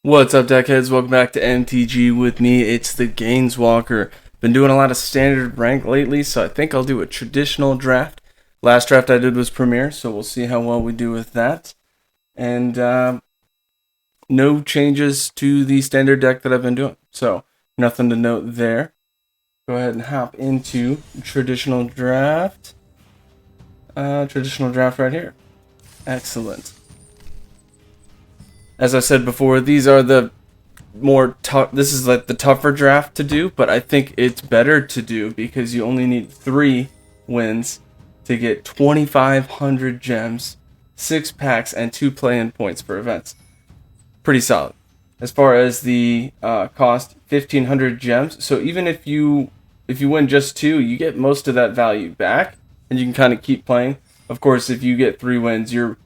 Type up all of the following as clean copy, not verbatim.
What's up, deckheads? Welcome back to MTG with me. It's the Gainswalker. Been doing a lot of standard rank lately, so I think I'll do a traditional draft. Last draft I did was Premier, so we'll see how well we do with that. And no changes to the standard deck that I've been doing, so nothing to note there. Go ahead and hop into traditional draft. Traditional draft right here. Excellent. As I said before, these are the more tough. This is like the tougher draft to do, but I think it's better to do because you only need 3 wins to get 2,500 gems, 6 packs, and 2 play-in points for events. Pretty solid. As far as the cost, 1,500 gems. So even if you win just 2, you get most of that value back, and you can kind of keep playing. Of course, if you get 3 wins, you're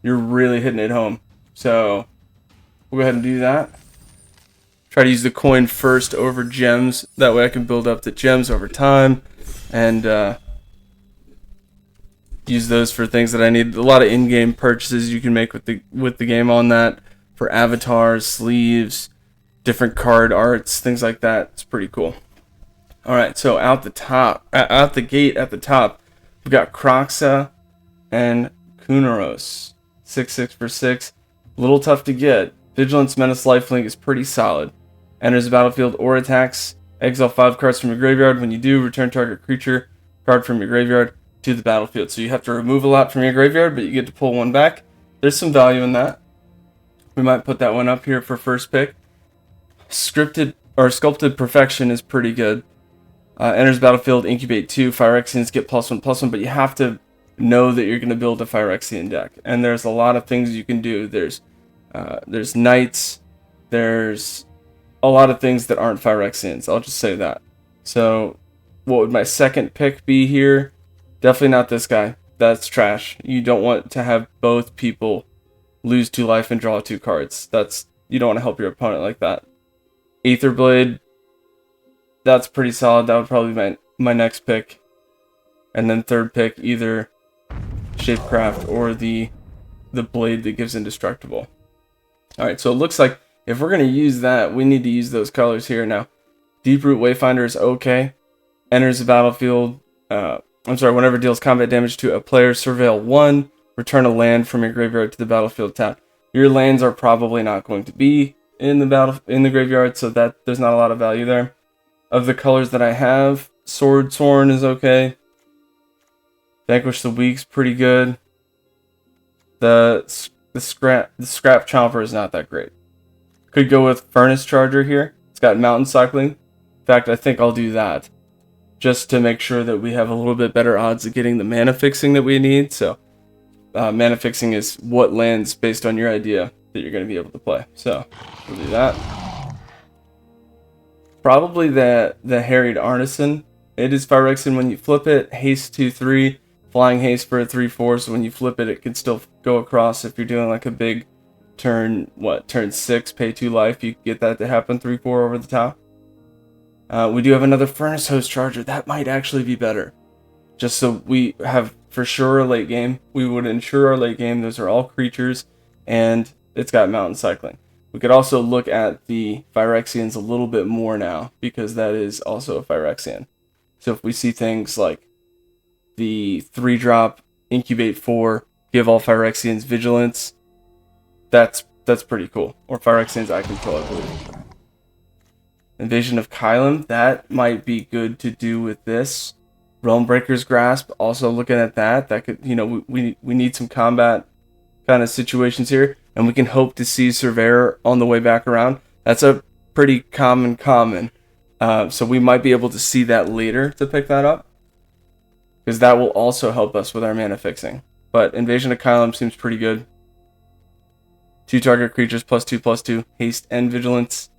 really hitting it home. So we'll go ahead and do that. Try to use the coin first over gems. That way I can build up the gems over time and use those for things that I need. A lot of in-game purchases you can make with the game on that for avatars, sleeves, different card arts, things like that. It's pretty cool. All right, so out the gate at the top, we've got Kroxa and Kunaros. 6/6 for 6. A little tough to get. Vigilance, Menace, Lifelink is pretty solid. Enters the battlefield or attacks. Exile 5 cards from your graveyard. When you do, return target creature card from your graveyard to the battlefield. So you have to remove a lot from your graveyard, but you get to pull one back. There's some value in that. We might put that one up here for first pick. Sculpted Perfection is pretty good. Enters battlefield, incubate 2. Phyrexians get +1/+1, but you have to know that you're going to build a Phyrexian deck. And there's a lot of things you can do. There's knights. There's a lot of things that aren't Phyrexians. I'll just say that. So what would my second pick be here? Definitely not this guy. That's trash. You don't want to have both people lose 2 life and draw 2 cards. You don't want to help your opponent like that. Aetherblade. That's pretty solid. That would probably be my next pick. And then third pick, either Shapecraft or the blade that gives indestructible. Alright, so it looks like if we're going to use that, we need to use those colors here. Now, Deeproot Wayfinder is okay. Enters the battlefield. Whenever deals combat damage to a player, surveil 1. Return a land from your graveyard to the battlefield tapped. Your lands are probably not going to be in the graveyard, so that there's not a lot of value there. Of the colors that I have, Sworn is okay. Vanquish the Weak's pretty good. The Scrap Chomper is not that great. Could go with Furnace Charger here. It's got Mountain Cycling. In fact, I think I'll do that. Just to make sure that we have a little bit better odds of getting the mana fixing that we need. So, mana fixing is what lands based on your idea that you're going to be able to play. So, we'll do that. Probably the Harried Artisan. It is Phyrexian when you flip it. Haste 2/3. Flying Haste for a 3/4, so when you flip it, it can still go across. If you're doing like a big turn 6, pay 2 life, you can get that to happen 3/4 over the top. We do have another Furnace Host Charger. That might actually be better. Just so we have for sure a late game. We would ensure our late game. Those are all creatures, and it's got Mountain Cycling. We could also look at the Phyrexians a little bit more now, because that is also a Phyrexian. So if we see things like the 3-drop, incubate 4, give all Phyrexians vigilance, that's pretty cool. Or Phyrexians I control, I believe. Invasion of Kylum, that might be good to do with this. Realmbreaker's Grasp, also looking at that. That could, we need some combat kind of situations here, and we can hope to see Surveyor on the way back around. That's a pretty common. So we might be able to see that later to pick that up, because that will also help us with our mana fixing. But Invasion of Kylum seems pretty good. 2 target creatures, +2/+2, haste and vigilance.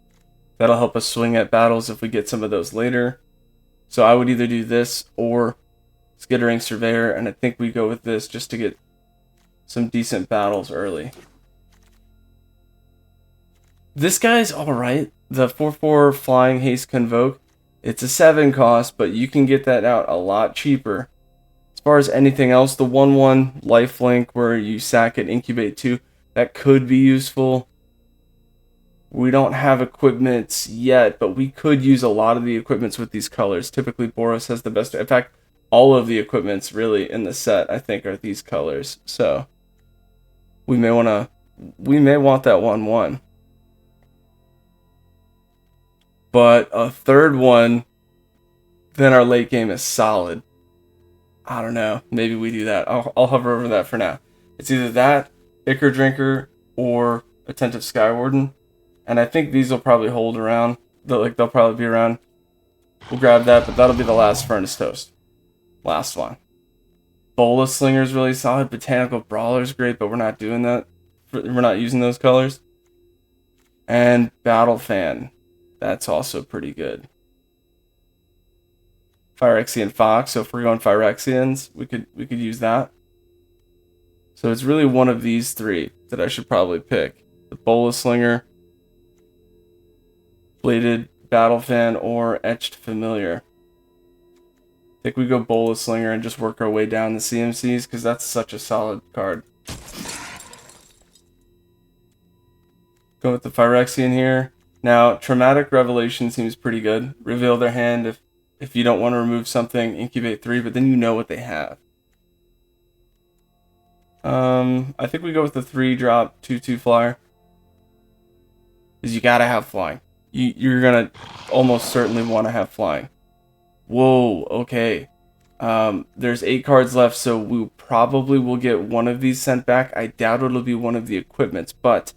That'll help us swing at battles if we get some of those later. So I would either do this or Skittering Surveyor, and I think we go with this just to get some decent battles early. This guy's alright. The 4/4 Flying Haste Convoke. It's a 7 cost, but you can get that out a lot cheaper. As far as anything else, the 1/1 lifelink where you sack it, incubate 2, that could be useful. We don't have equipments yet, but we could use a lot of the equipments with these colors. Typically, Boros has the best. In fact, all of the equipments really in the set, I think, are these colors. So we may want that 1/1. But a third one, then our late game is solid. I don't know. Maybe we do that. I'll hover over that for now. It's either that, Ichor Drinker, or Attentive Skywarden. And I think these will probably hold around. They'll probably be around. We'll grab that, but that'll be the last Furnace Toast. Last one. Bola Slinger is really solid. Botanical Brawler is great, but we're not doing that. We're not using those colors. And Battle Fan. That's also pretty good. Phyrexian Fox. So if we're going Phyrexians, we could use that. So it's really one of these three that I should probably pick: the Bola Slinger, Bladed Battle Fan, or Etched Familiar. I think we go Bola Slinger and just work our way down the CMCs because that's such a solid card. Go with the Phyrexian here. Now, Traumatic Revelation seems pretty good. Reveal their hand if you don't want to remove something, incubate 3, but then you know what they have. I think we go with the 3-drop 2/2 flyer. Because you gotta have flying. You're gonna almost certainly want to have flying. Whoa, okay. There's 8 cards left, so we probably will get one of these sent back. I doubt it'll be one of the equipments, but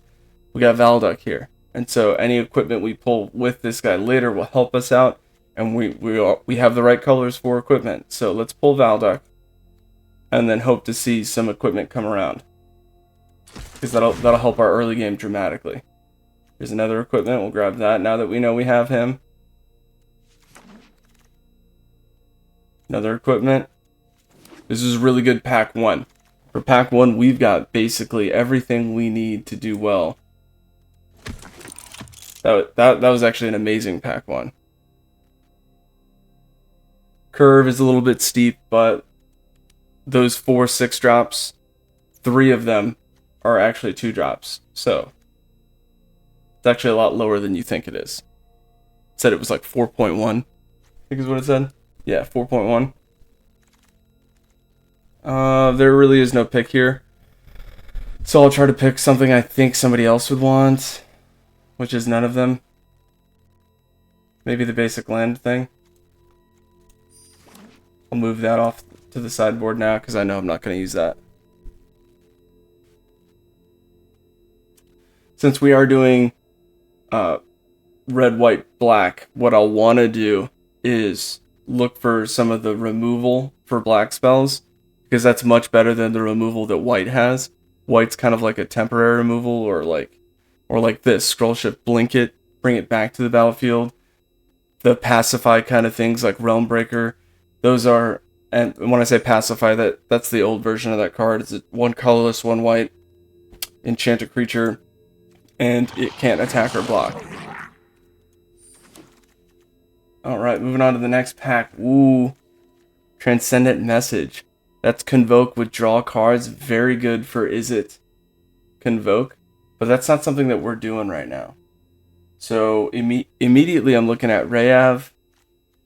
we got Valduck here. And so any equipment we pull with this guy later will help us out. And we have the right colors for equipment. So let's pull Valduck. And then hope to see some equipment come around. Because that'll help our early game dramatically. Here's another equipment. We'll grab that now that we know we have him. Another equipment. This is really good pack 1. For pack 1, we've got basically everything we need to do well. That was actually an amazing pack 1. Curve is a little bit steep, but those 4 6-drops, 3 of them are actually 2-drops. So it's actually a lot lower than you think it is. It said it was like 4.1, I think is what it said. Yeah, 4.1. There really is no pick here. So I'll try to pick something I think somebody else would want, which is none of them. Maybe the basic land thing. I'll move that off to the sideboard now because I know I'm not going to use that. Since we are doing red, white, black, what I'll want to do is look for some of the removal for black spells, because that's much better than the removal that white has. White's kind of like a temporary removal, or like this, Scroll Shift, blink it, bring it back to the battlefield. The pacify kind of things like Realm Breaker, those are, and when I say pacify, that's the old version of that card. It's 1 colorless, 1 white, enchant a creature, and it can't attack or block. Alright, moving on to the next pack. Ooh, Transcendent Message. That's Convoke with draw cards. Very good for Izzet Convoke. But that's not something that we're doing right now. So immediately I'm looking at Rayav,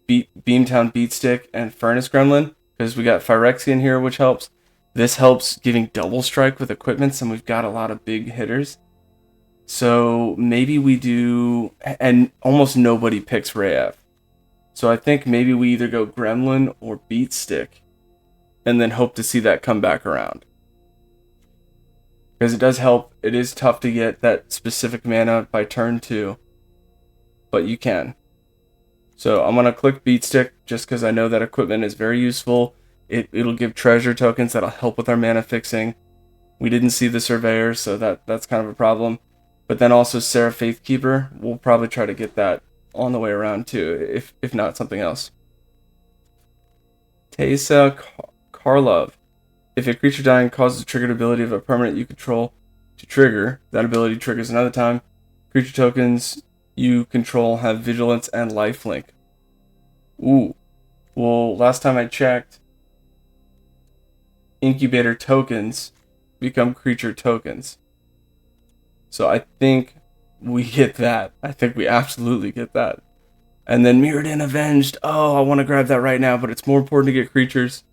Beamtown Beatstick, and Furnace Gremlin. Because we got Phyrexian here, which helps. This helps giving double strike with equipments, and we've got a lot of big hitters. So maybe we do, and almost nobody picks Rayav. So I think maybe we either go Gremlin or Beatstick, and then hope to see that come back around. Because it does help. It is tough to get that specific mana by turn 2, but you can. So I'm going to click Beatstick just because I know that equipment is very useful. It'll give treasure tokens that'll help with our mana fixing. We didn't see the Surveyor, so that's kind of a problem. But then also Seraph Faithkeeper, we'll probably try to get that on the way around too, if not something else. Teysa Karlov. If a creature dying causes a triggered ability of a permanent you control to trigger, that ability triggers another time. Creature tokens you control have Vigilance and Lifelink. Ooh. Well, last time I checked, Incubator tokens become creature tokens. So I think we get that. I think we absolutely get that. And then Mirrored and Avenged. Oh, I want to grab that right now, but it's more important to get creatures.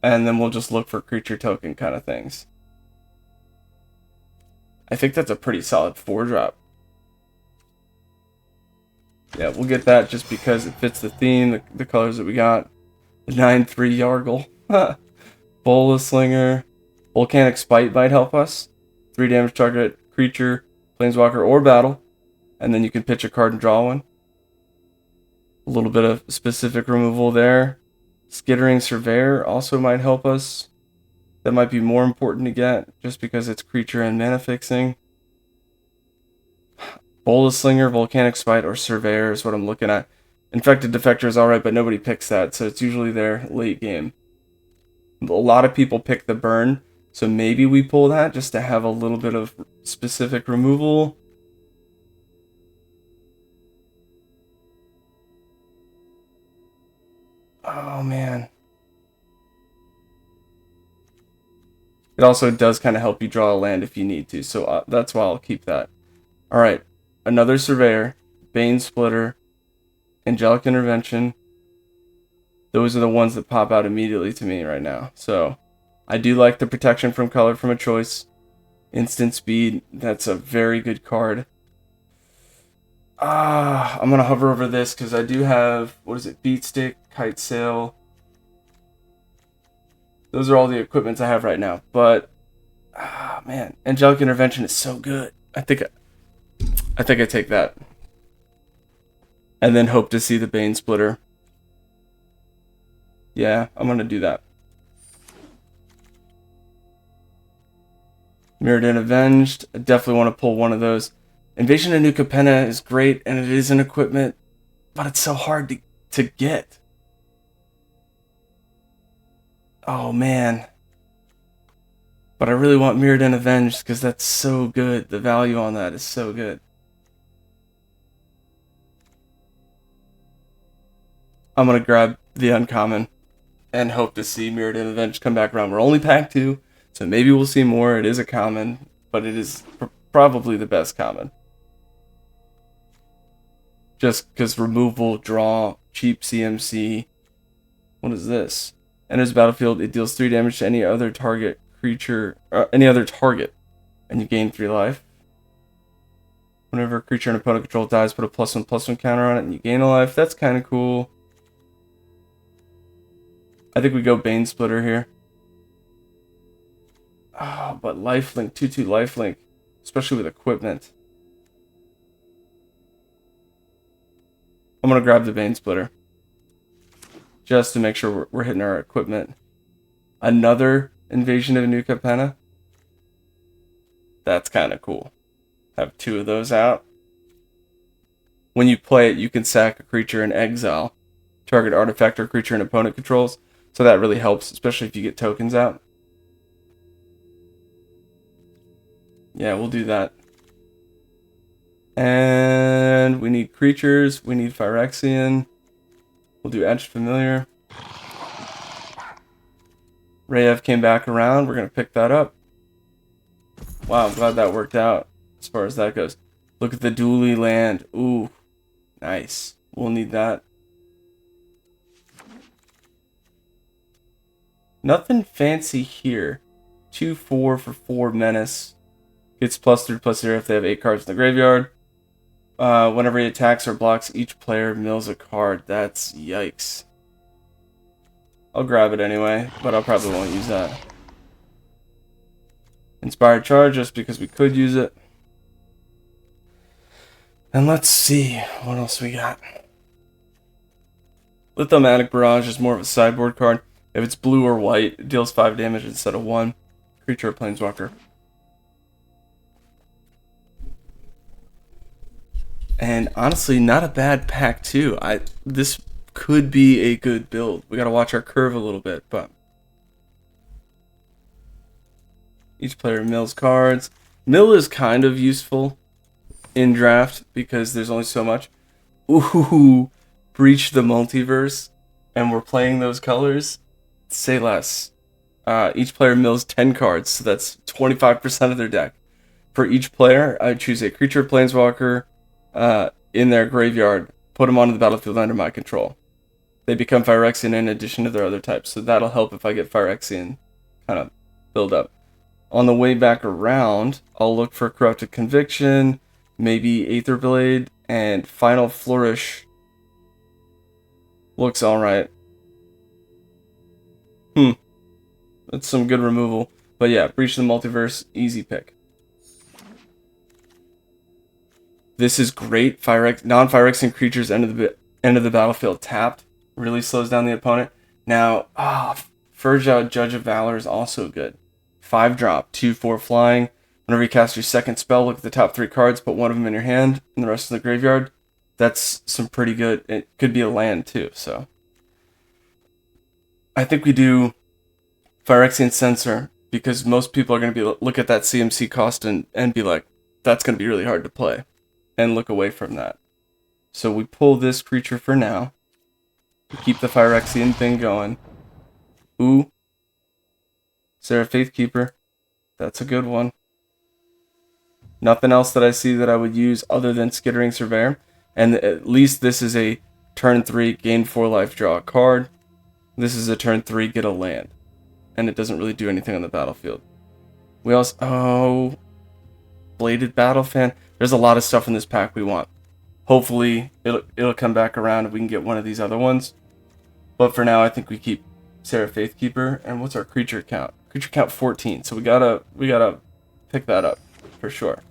And then we'll just look for creature token kind of things. I think that's a pretty solid 4-drop. Yeah, we'll get that just because it fits the theme, the colors that we got. The 9/3 Yargle. Bola Slinger. Volcanic Spite might help us. 3 damage target creature, planeswalker, or battle. And then you can pitch a card and draw one. A little bit of specific removal there. Skittering Surveyor also might help us. That might be more important to get just because it's creature and mana fixing. Bola Slinger, Volcanic Spite, or Surveyor is what I'm looking at. Infected Defector is alright, but nobody picks that, so it's usually there late game. A lot of people pick the burn, so maybe we pull that just to have a little bit of specific removal. Oh, man. It also does kind of help you draw a land if you need to, so that's why I'll keep that. Alright, another Surveyor, Bane Splitter, Angelic Intervention. Those are the ones that pop out immediately to me right now. So, I do like the protection from color from a choice. Instant speed, that's a very good card. I'm going to hover over this because I do have, what is it, Beat Stick, Kite Sail. Those are all the equipments I have right now. But, man, Angelic Intervention is so good. I think I take that. And then hope to see the Bane Splitter. Yeah, I'm going to do that. Mirrored and Avenged. I definitely want to pull one of those. Invasion of New Capenna is great, and it is an equipment, but it's so hard to get. Oh, man. But I really want Mirrored and Avenged because that's so good. The value on that is so good. I'm going to grab the uncommon and hope to see Mirrored and Avenged come back around. We're only pack 2, so maybe we'll see more. It is a common, but it is probably the best common. Just because removal, draw, cheap CMC. What is this? Enters the battlefield, it deals 3 damage to any other target creature, any other target, and you gain 3 life. Whenever a creature an opponent control dies, put a +1/+1 counter on it, and you gain a life. That's kind of cool. I think we go Bane Splitter here. Oh, but lifelink, 2/2 lifelink, especially with equipment. I'm going to grab the Bane Splitter. Just to make sure we're hitting our equipment. Another Invasion of New Capenna. That's kind of cool. Have 2 of those out. When you play it, you can sack a creature in exile. Target artifact or creature an opponent controls. So that really helps, especially if you get tokens out. Yeah, we'll do that. And we need creatures. We need Phyrexian. We'll do Etched Familiar. Rayev came back around. We're going to pick that up. Wow, I'm glad that worked out as far as that goes. Look at the Dually land. Ooh, nice. We'll need that. Nothing fancy here. 2/4 for 4 menace. Gets +3/+0 if they have 8 cards in the graveyard. Whenever he attacks or blocks, each player mills a card. That's yikes. I'll grab it anyway, but I probably won't use that. Inspired Charge, just because we could use it. And let's see what else we got. Lithomatic Barrage is more of a sideboard card. If it's blue or white, it deals 5 damage instead of 1. Creature or planeswalker. And honestly, not a bad pack too. This could be a good build. We gotta watch our curve a little bit, but each player mills cards. Mill is kind of useful in draft because there's only so much. Ooh, Breach the Multiverse, and we're playing those colors. Say less. Each player mills 10 cards, so that's 25% of their deck. For each player, I choose a creature planeswalker in their graveyard, put them onto the battlefield under my control. They become Phyrexian in addition to their other types, so that'll help if I get Phyrexian kind of build up. On the way back around, I'll look for Corrupted Conviction, maybe Aetherblade, and Final Flourish. Looks alright. That's some good removal. But yeah, Breach of the Multiverse, easy pick. This is great. Non-Phyrexian creatures end of the battlefield tapped. Really slows down the opponent. Now, Furge Judge of Valor is also good. 5-drop, 2/4 flying. Whenever you cast your second spell, look at the top 3 cards, put one of them in your hand, and the rest in the graveyard. That's some pretty good. It could be a land too, so. I think we do Phyrexian Censor, because most people are going to be look at that CMC cost and be like, that's going to be really hard to play, and look away from that. So we pull this creature for now. We keep the Phyrexian thing going. Ooh. Sarah Faithkeeper. That's a good one. Nothing else that I see that I would use other than Skittering Surveyor. And at least this is a turn 3, gain 4 life, draw a card. This is a turn 3, get a land. And it doesn't really do anything on the battlefield. We also... Bladed Battle Fan. There's a lot of stuff in this pack we want. Hopefully, it'll come back around and we can get one of these other ones. But for now, I think we keep Sarah Faithkeeper. And what's our creature count? Creature count 14. So we gotta pick that up for sure.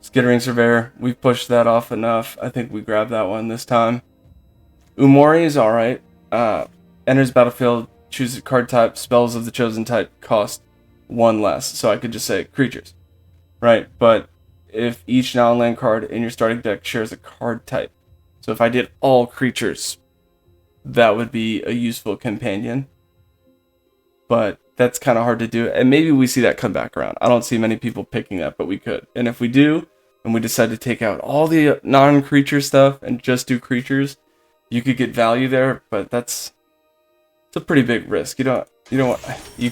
Skittering Surveyor. We've pushed that off enough. I think we grab that one this time. Umori is alright. Enters battlefield. Choose a card type. Spells of the chosen type cost 1 less. So I could just say creatures. Right, but if each non-land card in your starting deck shares a card type. So if I did all creatures, that would be a useful companion. But that's kind of hard to do. And maybe we see that come back around. I don't see many people picking that, but we could. And if we do, and we decide to take out all the non-creature stuff and just do creatures, you could get value there, but it's a pretty big risk. You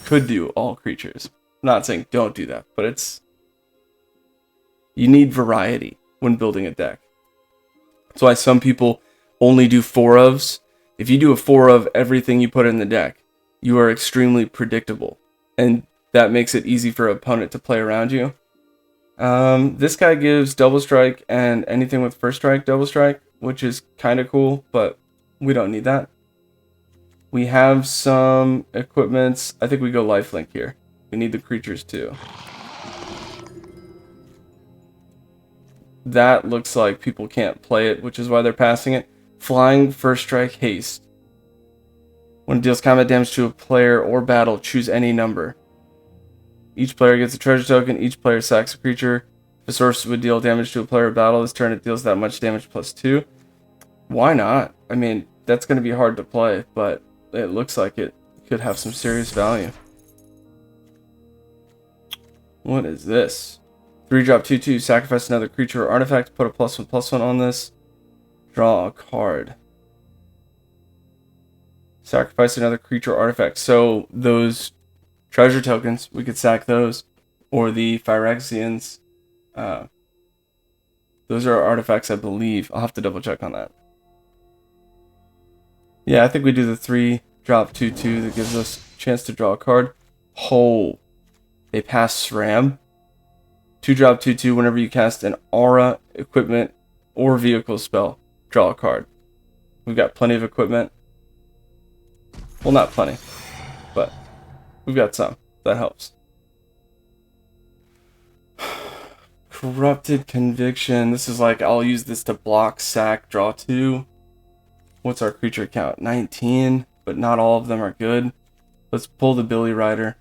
could do all creatures. I'm not saying don't do that, but you need variety when building a deck. That's why some people only do 4-ofs. If you do a 4-of everything you put in the deck, you are extremely predictable. And that makes it easy for an opponent to play around you. This guy gives double strike and anything with first strike, double strike, which is kind of cool, but we don't need that. We have some equipments. I think we go lifelink here. We need the creatures too. That looks like people can't play it, which is why they're passing it. Flying, first strike, haste. When it deals combat damage to a player or battle, choose any number. Each player gets a treasure token. Each player sacks a creature. If a sorcerer would deal damage to a player or battle this turn, it deals that much damage plus 2. Why not? I mean, that's going to be hard to play, but it looks like it could have some serious value. What is this? 3-drop 2/2, sacrifice another creature or artifact, put a +1/+1 on this, draw a card. Sacrifice another creature or artifact. So those treasure tokens, we could sack those, or the Phyrexians. Those are artifacts, I believe. I'll have to double check on that. Yeah, I think we do the 3-drop 2/2 that gives us a chance to draw a card. Oh, they pass SRAM. 2-drop 2/2 whenever you cast an aura, equipment, or vehicle spell, draw a card. We've got plenty of equipment. Well, not plenty, but we've got some. That helps. Corrupted Conviction. This is like, I'll use this to block, sack, draw 2. What's our creature count? 19, but not all of them are good. Let's pull the Billy Rider.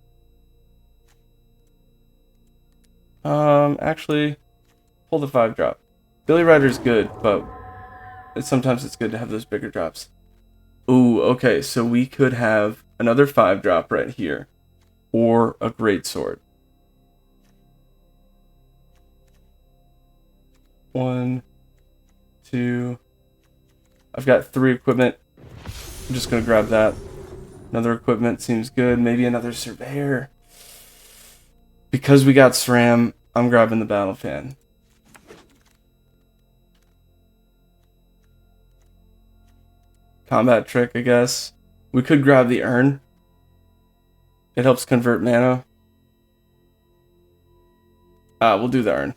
Actually, pull the 5-drop. Billy Rider's good, but sometimes it's good to have those bigger drops. Ooh, okay, so we could have another 5-drop right here, or a Greatsword. 1, 2. I've got 3 equipment. I'm just gonna grab that. Another equipment seems good. Maybe another Surveyor. Because we got SRAM, I'm grabbing the Battle Fan. Combat Trick, I guess. We could grab the Urn. It helps convert mana. We'll do the Urn.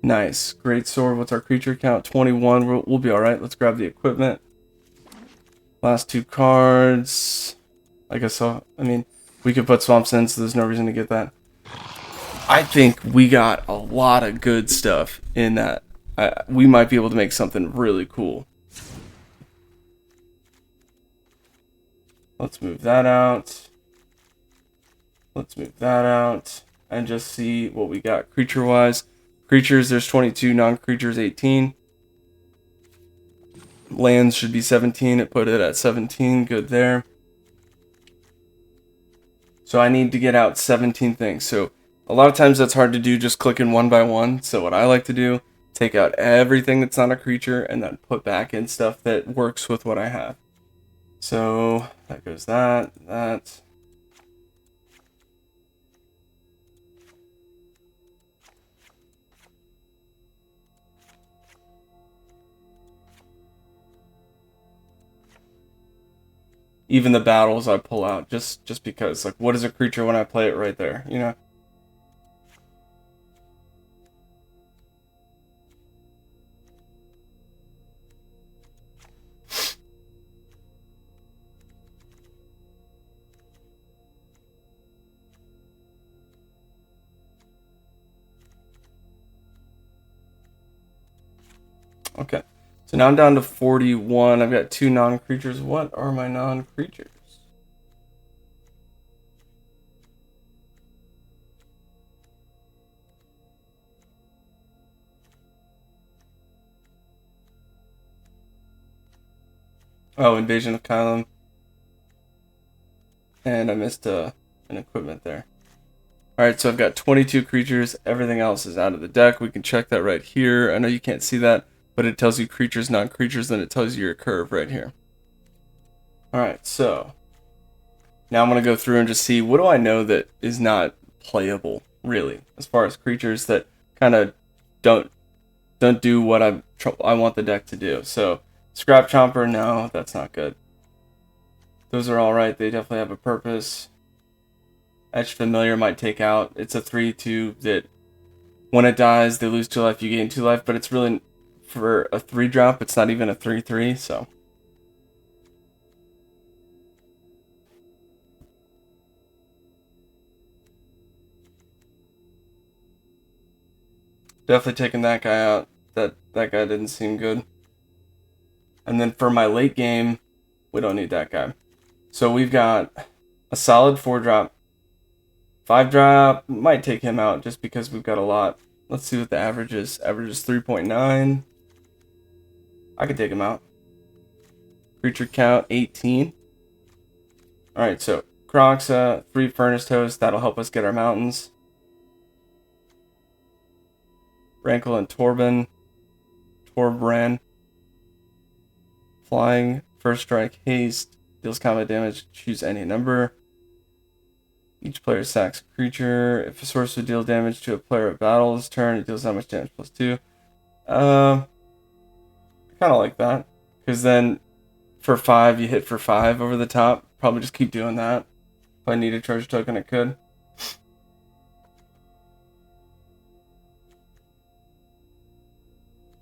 Nice. Great Sword. What's our creature count? 21. We'll be alright. Let's grab the equipment. Last 2 cards. I guess so. I mean, we could put Swamps in, so there's no reason to get that. I think we got a lot of good stuff in that. We might be able to make something really cool. Let's move that out. Let's move that out. And just see what we got creature-wise. Creatures, there's 22. Non-creatures, 18. Lands should be 17. It put it at 17. Good there. So I need to get out 17 things. So a lot of times that's hard to do just clicking one by one. So what I like to do, take out everything that's not a creature and then put back in stuff that works with what I have. So that goes that. Even the battles I pull out just because, like, what is a creature when I play it right there, you know? Okay. So now I'm down to 41. I've got 2 non-creatures. What are my non-creatures? Oh, Invasion of Kylum. And I missed an equipment there. Alright, so I've got 22 creatures. Everything else is out of the deck. We can check that right here. I know you can't see that, but it tells you creatures, non-creatures, then it tells you your curve right here. Alright, so now I'm going to go through and just see what do I know that is not playable, really, as far as creatures that kind of don't do what I want the deck to do. So, Scrap Chomper, no, that's not good. Those are alright, they definitely have a purpose. Etched Familiar might take out. It's a 3/2 that when it dies, they lose 2 life, you gain 2 life, but it's really, for a 3-drop, it's not even a 3/3, so. Definitely taking that guy out. That guy didn't seem good. And then for my late game, we don't need that guy. So we've got a solid 4-drop. 5-drop, might take him out just because we've got a lot. Let's see what the average is. Average is 3.9. I could take him out. Creature count, 18. Alright, so Croxa, 3 Furnace Toast. That'll help us get our mountains. Rankle and Torbran. Flying, first strike, haste. Deals combat damage, choose any number. Each player sacks a creature. If a sorcerer deals damage to a player at battle this turn, it deals that much damage plus 2. I kind of like that. Because then for 5, you hit for 5 over the top. Probably just keep doing that. If I need a charge token, it could.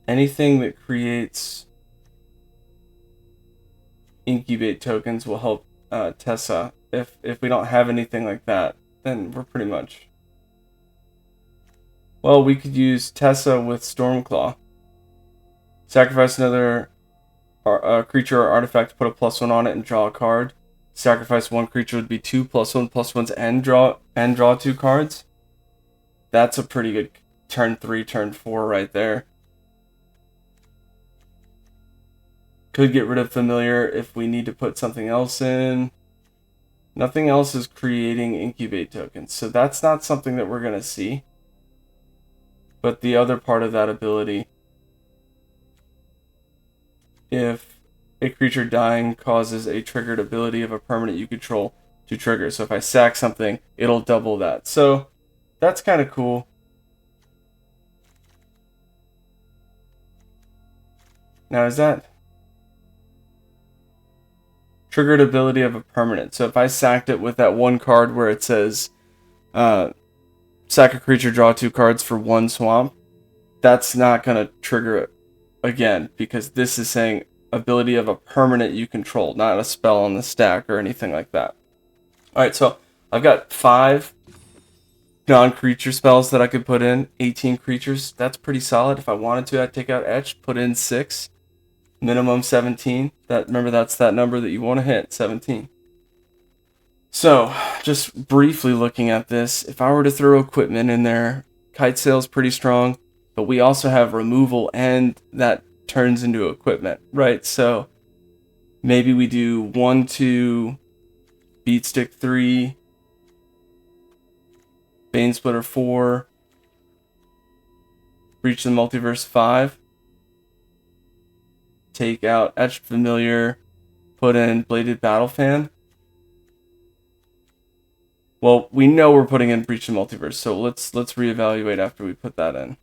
Anything that creates incubate tokens will help Tessa. If we don't have anything like that, then we're pretty much... Well, we could use Tessa with Stormclaw. Sacrifice another creature or artifact, put a +1 on it, and draw a card. Sacrifice 1 creature would be 2 +1/+1s and draw 2 cards. That's a pretty good turn 3, turn 4 right there. Could get rid of Familiar if we need to put something else in. Nothing else is creating incubate tokens, so that's not something that we're going to see. But the other part of that ability, if a creature dying causes a triggered ability of a permanent you control to trigger. So if I sack something, it'll double that. So that's kind of cool. Now is that triggered ability of a permanent? So if I sacked it with that one card where it says sack a creature, draw 2 cards for 1 swamp, that's not going to trigger it again, because this is saying ability of a permanent you control, not a spell on the stack or anything like that. Alright, so I've got 5 non-creature spells that I could put in, 18 creatures. That's pretty solid. If I wanted to, I'd take out Etch, put in 6, minimum 17. Remember, that's that number that you want to hit, 17. So, just briefly looking at this, if I were to throw equipment in there, Kite Sail's pretty strong, but we also have removal, and that turns into equipment, right? So, maybe we do 1, 2, Beat Stick 3, Bane Splitter 4, Breach the Multiverse 5, take out Etched Familiar, put in Bladed Battle Fan. Well, we know we're putting in Breach the Multiverse, so let's reevaluate after we put that in.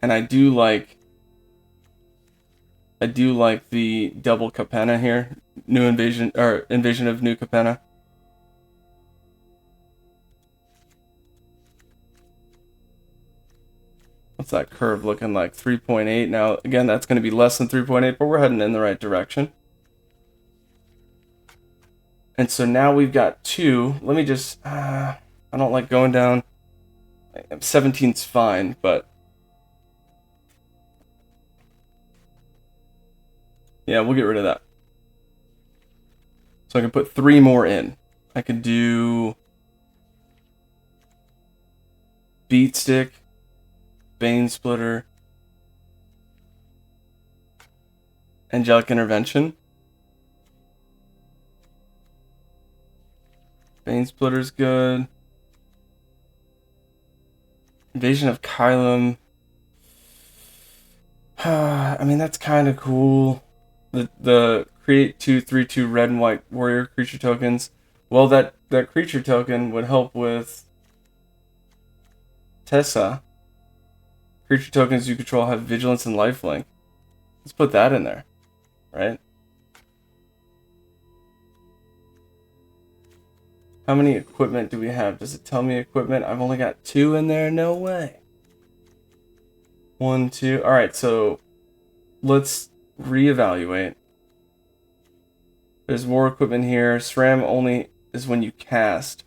And I do like the double Capenna here, Invasion of New Capenna. What's that curve looking like? 3.8. Now, again, that's going to be less than 3.8, but we're heading in the right direction. And so now we've got 2. Let me just... I don't like going down. 17's fine, but... yeah, we'll get rid of that. So I can put 3 more in. I could do... Beat Stick, Bane Splitter, Angelic Intervention. Bane Splitter's good. Invasion of Kylum. I mean, that's kind of cool. The create 2/3/2 red and white warrior creature tokens. Well, that creature token would help with Tessa. Creature tokens you control have vigilance and lifelink. Let's put that in there, right? How many equipment do we have? Does it tell me equipment? I've only got 2 in there. No way. 1, 2. All right, so let's reevaluate. There's more equipment here. SRAM only is when you cast.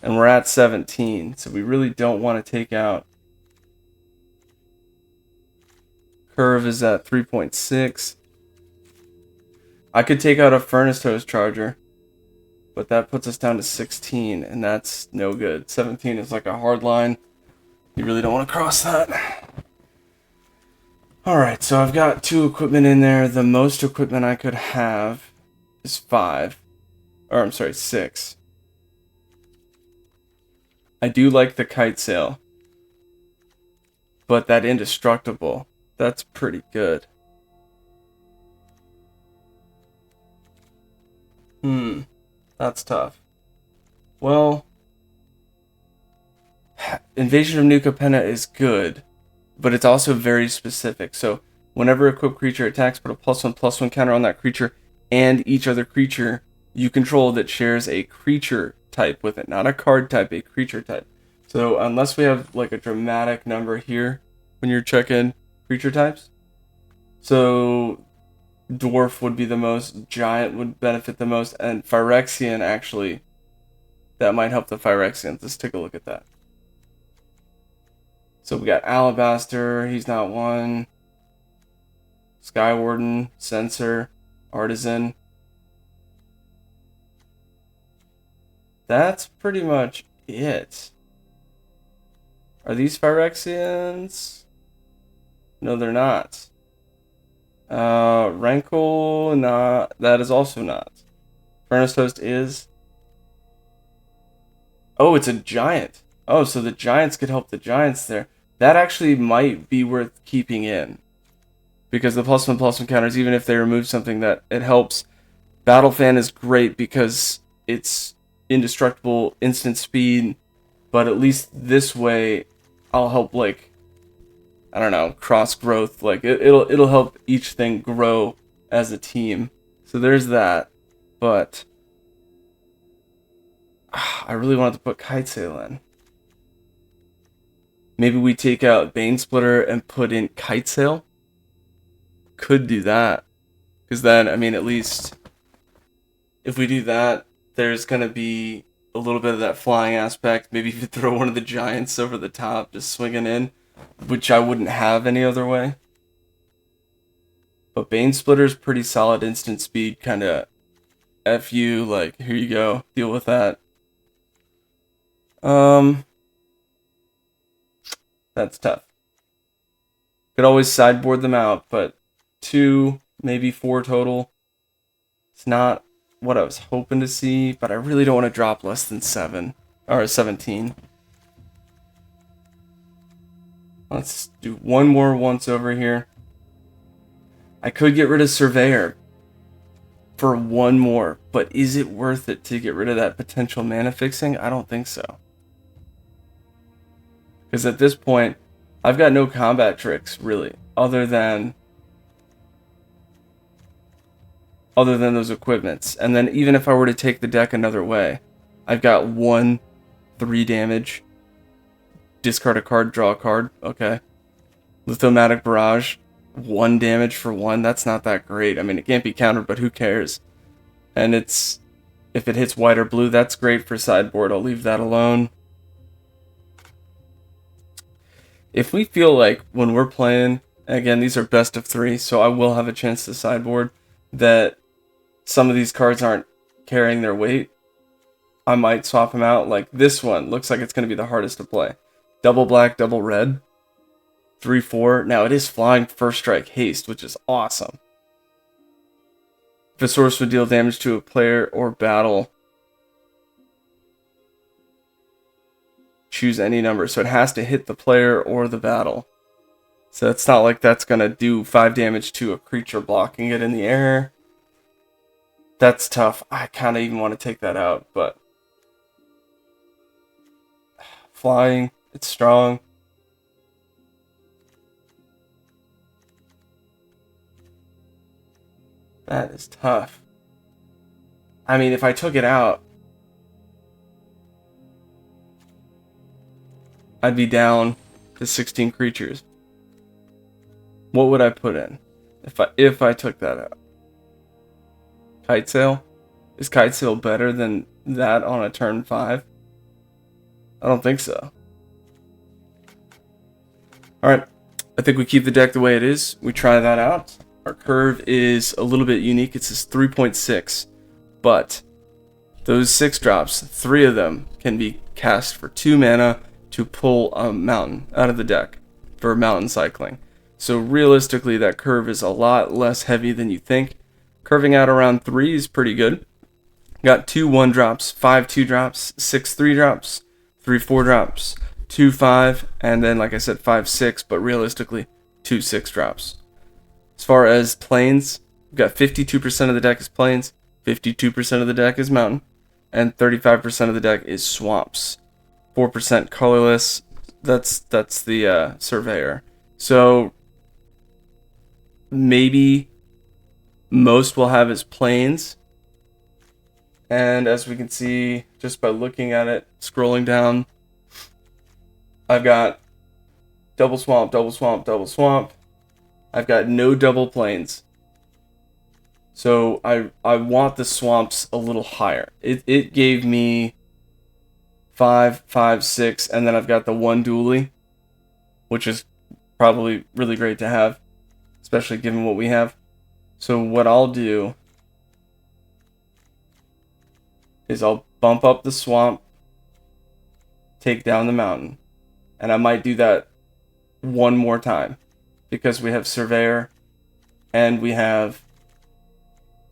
And we're at 17, so we really don't want to take out. Curve is at 3.6. I could take out a Furnace Toast Charger, but that puts us down to 16, and that's no good. 17 is like a hard line. You really don't want to cross that. Alright, so I've got 2 equipment in there. The most equipment I could have is 5. Or, I'm sorry, 6. I do like the Kite Sail. But that Indestructible, that's pretty good. That's tough. Well, Invasion of New Capenna is good, but it's also very specific. So whenever a equipped creature attacks, put a +1/+1 counter on that creature and each other creature you control that shares a creature type with it. Not a card type, a creature type. So unless we have like a dramatic number here when you're checking creature types. So Dwarf would be the most, Giant would benefit the most, and Phyrexian actually, that might help the Phyrexians. Let's take a look at that. So we got Alabaster, he's not one. Skywarden, Censor, Artisan. That's pretty much it. Are these Phyrexians? No, they're not. Rankle, not. That is also not. Furnace Toast is. Oh, it's a giant. Oh, so the giants could help the giants there. That actually might be worth keeping in. Because the +1/+1 counters, even if they remove something, that it helps. Battle Fan is great because it's indestructible, instant speed, but at least this way I'll help, like, I don't know, cross growth. Like it'll help each thing grow as a team. So there's that. But I really wanted to put Kitesail in. Maybe we take out Bane Splitter and put in Kitesail. Could do that. Because then, I mean, at least if we do that, there's going to be a little bit of that flying aspect. Maybe if you throw one of the giants over the top, just swinging in, which I wouldn't have any other way. But Bane Splitter's pretty solid instant speed, kind of F you, like, here you go, deal with that. That's tough. Could always sideboard them out, but 2, maybe 4 total. It's not what I was hoping to see, but I really don't want to drop less than 7 or 17. Let's do one more once over here. I could get rid of Surveyor for one more, but is it worth it to get rid of that potential mana fixing? I don't think so. Because at this point, I've got no combat tricks, really, other than those equipments. And then even if I were to take the deck another way, I've got 1 3 damage. Discard a card, draw a card. Okay. Lithomatic Barrage, 1 damage for 1. That's not that great. I mean, it can't be countered, but who cares? And it's, if it hits white or blue, that's great for sideboard. I'll leave that alone. If we feel like when we're playing, again, these are best of 3, so I will have a chance to sideboard, that some of these cards aren't carrying their weight, I might swap them out. Like this one looks like it's going to be the hardest to play. Double black, double red. 3/4. Now it is flying first strike haste, which is awesome. If a source would deal damage to a player or battle, choose any number. So it has to hit the player or the battle. So it's not like that's going to do 5 damage to a creature blocking it in the air. That's tough. I kind of even want to take that out, but flying, it's strong. That is tough. I mean, if I took it out, I'd be down to 16 creatures. What would I put in if I took that out? Kitesail? Is Kitesail better than that on a turn 5? I don't think so. Alright, I think we keep the deck the way it is. We try that out. Our curve is a little bit unique. It says 3.6, but those 6 drops, 3 of them can be cast for 2 mana to pull a mountain out of the deck for mountain cycling. So realistically, that curve is a lot less heavy than you think. Curving out around 3 is pretty good. Got 2 1-drops, 5 2-drops, 6 3-drops, 3 4-drops, 2 5, and then, like I said, 5 6, but realistically, 2 6-drops. As far as plains, we've got 52% of the deck is plains, 52% of the deck is mountain, and 35% of the deck is swamps. 4% colorless. That's the surveyor. So maybe most we'll have is plains. And as we can see just by looking at it, scrolling down, I've got double swamp, double swamp, double swamp. I've got no double plains. So I want the swamps a little higher. It gave me 5, 5, 6, and then I've got the 1 dually, which is probably really great to have, especially given what we have. So what I'll do is I'll bump up the swamp, take down the mountain, and I might do that one more time because we have surveyor and we have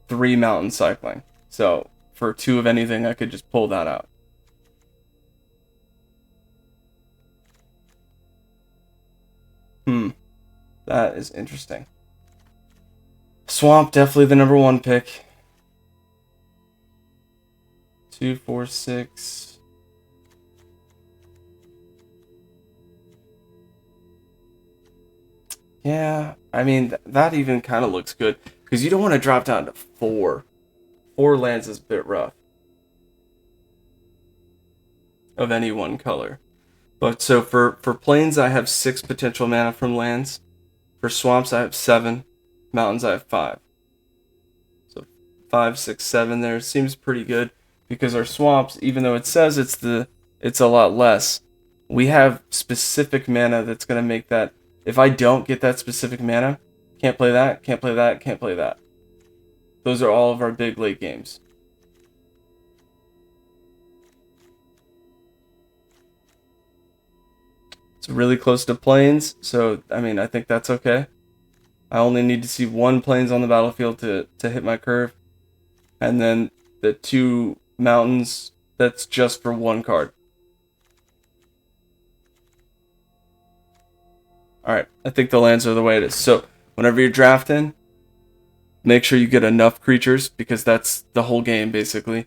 3 mountain cycling. So for 2 of anything, I could just pull that out. That is interesting. Swamp, definitely the number 1 pick. 2, 4, 6. Yeah, I mean, that even kind of looks good. Because you don't want to drop down to 4. 4 lands is a bit rough. Of any one color. But so for plains, I have 6 potential mana from lands. For swamps, I have 7. Mountains, I have 5. So 5, 6, 7 there seems pretty good. Because our swamps, even though it says it's a lot less, we have specific mana that's going to make that. If I don't get that specific mana, can't play that, can't play that, can't play that. Those are all of our big late games. It's really close to plains, so I mean, I think that's okay. I only need to see 1 plains on the battlefield to hit my curve. And then the 2 mountains, that's just for 1 card. Alright, I think the lands are the way it is. So, whenever you're drafting, make sure you get enough creatures, because that's the whole game, basically.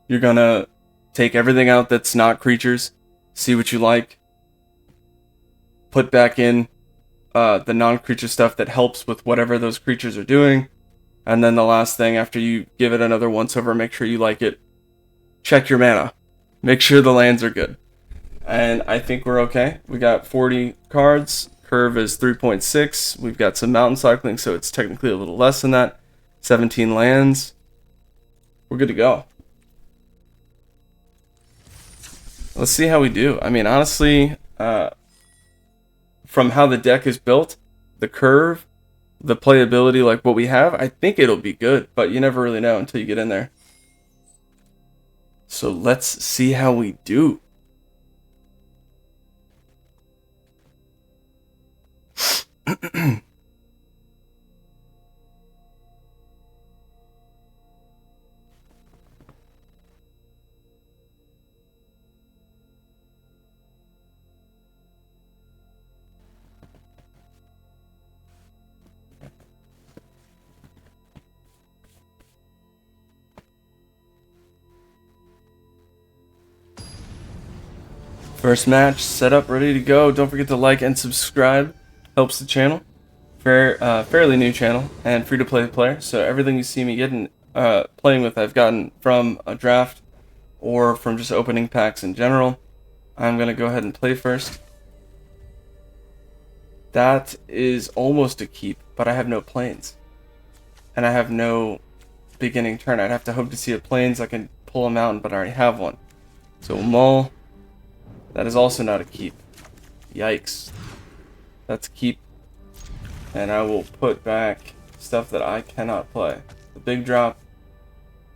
You're gonna take everything out that's not creatures, see what you like, put back in the non-creature stuff that helps with whatever those creatures are doing, and then the last thing, after you give it another once-over, make sure you like it. Check your mana. Make sure the lands are good. And I think we're okay. We got 40 cards. Curve is 3.6. We've got some mountain cycling, so it's technically a little less than that. 17 lands. We're good to go. Let's see how we do. I mean, honestly, from how the deck is built, the curve, the playability, like what we have, I think it'll be good, but you never really know until you get in there. So let's see how we do. First match, set up, ready to go. Don't forget to like and subscribe. Helps the channel. Fairly new channel and free to play player. So everything you see me getting playing with, I've gotten from a draft or from just opening packs in general. I'm gonna go ahead and play first. That is almost a keep, but I have no planes, and I have no beginning turn. I'd have to hope to see a planes. I can pull a mountain, but I already have one. So mull. That is also not a keep. Yikes. That's a keep. And I will put back stuff that I cannot play. The big drop,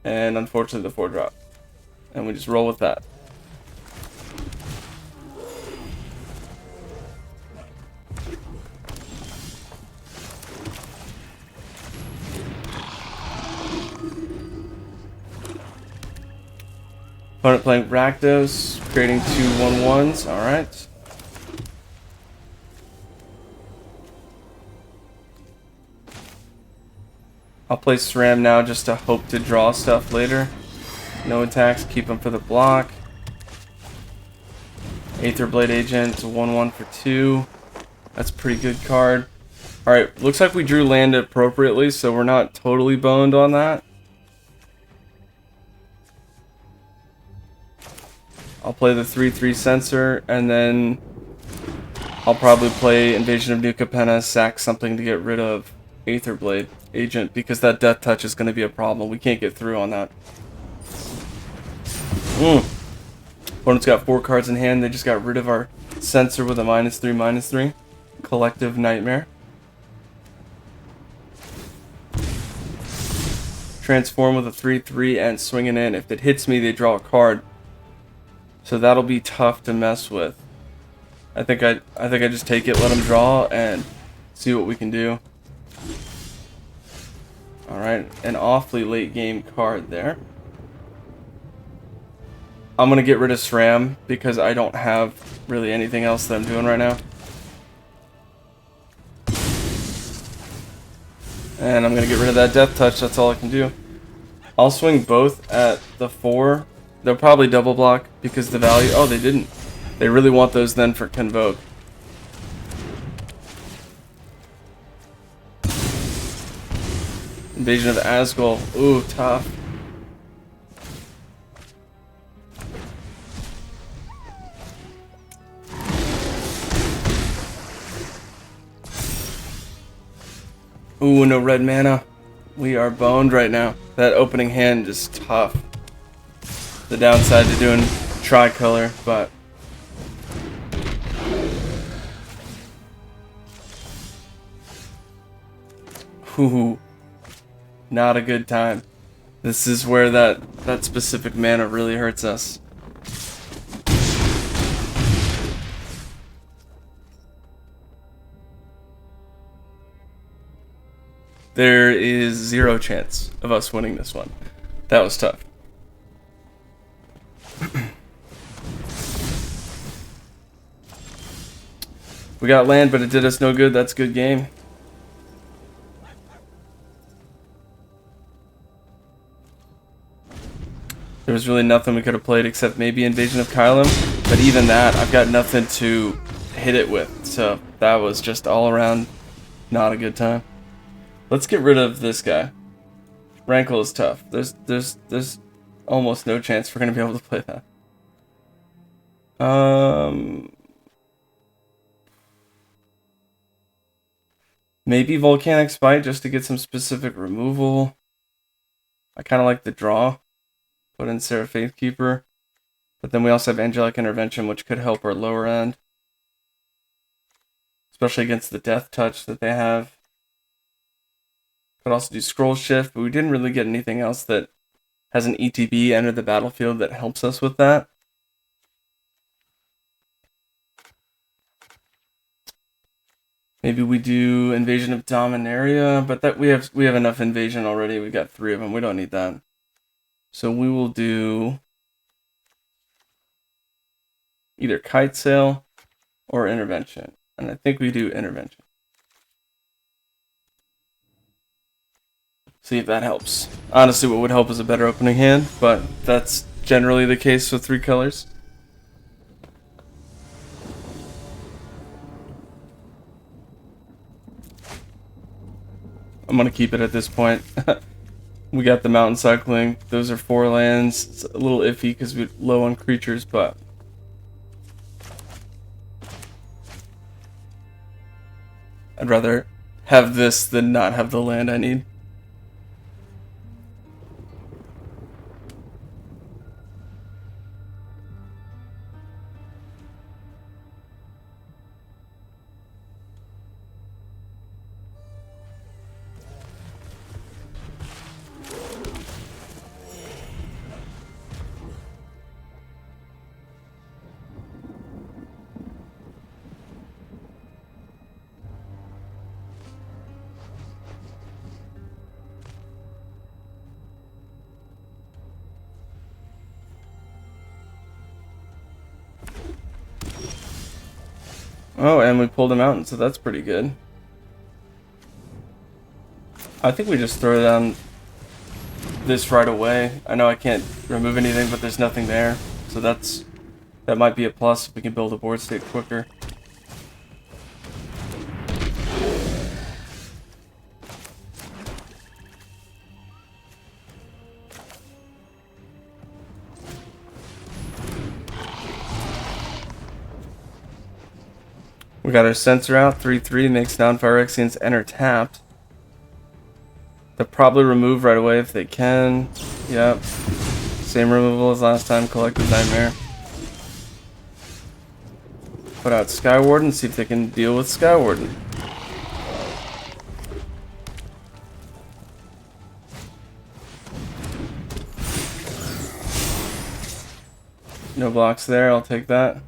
and unfortunately the 4 drop. And we just roll with that. Opponent playing Rakdos, creating 2 1/1s. Alright. I'll play SRAM now just to hope to draw stuff later. No attacks, keep them for the block. Aetherblade Agent, 1/1 for 2. That's a pretty good card. Alright, looks like we drew land appropriately, so we're not totally boned on that. I'll play the 3/3 Sensor, and then I'll probably play Invasion of New Capenna, sack something to get rid of Aetherblade Agent, because that Death Touch is going to be a problem. We can't get through on that. Opponent's got 4 cards in hand. They just got rid of our Sensor with a -3/-3. Collective Nightmare. Transform with a 3/3 and swing it in. If it hits me, they draw a card. So that'll be tough to mess with. I think I just take it, let them draw, and see what we can do. Alright, an awfully late game card there. I'm going to get rid of SRAM because I don't have really anything else that I'm doing right now. And I'm going to get rid of that death touch. That's all I can do. I'll swing both at the 4. They'll probably double block because the value... Oh, they didn't. They really want those then for Convoke. Invasion of Asgul. Ooh, tough. Ooh, no red mana. We are boned right now. That opening hand is tough. The downside to doing tricolor, but... Ooh. Not a good time. This is where that specific mana really hurts us. There is 0 chance of us winning this one. That was tough. We got land, but it did us no good. That's a good game. There was really nothing we could have played except maybe Invasion of Kylum, but even that, I've got nothing to hit it with, so that was just all around not a good time. Let's get rid of this guy. Rankle is tough. There's almost no chance we're gonna be able to play that. Maybe Volcanic Spite just to get some specific removal. I kind of like the draw. Put in Seraph Faithkeeper. But then we also have Angelic Intervention, which could help our lower end. Especially against the Death Touch that they have. Could also do Scroll Shift, but we didn't really get anything else that has an ETB enter the battlefield that helps us with that. Maybe we do Invasion of Dominaria, but that we have enough invasion already. We've got 3 of them. We don't need that. So we will do either Kite Sail or Intervention. And I think we do Intervention. See if that helps. Honestly, what would help is a better opening hand, but that's generally the case with 3 colors. I'm going to keep it at this point. We got the Mountain Cycling. Those are 4 lands. It's a little iffy because we're low on creatures, but... I'd rather have this than not have the land I need. Oh, and we pulled a mountain, so that's pretty good. I think we just throw down this right away. I know I can't remove anything, but there's nothing there. So that might be a plus if we can build a board state quicker. We got our sensor out, 3/3 makes non-Phyrexians enter tapped. They'll probably remove right away if they can. Yep. Same removal as last time, Collective Nightmare. Put out Skywarden, see if they can deal with Skywarden. No blocks there, I'll take that.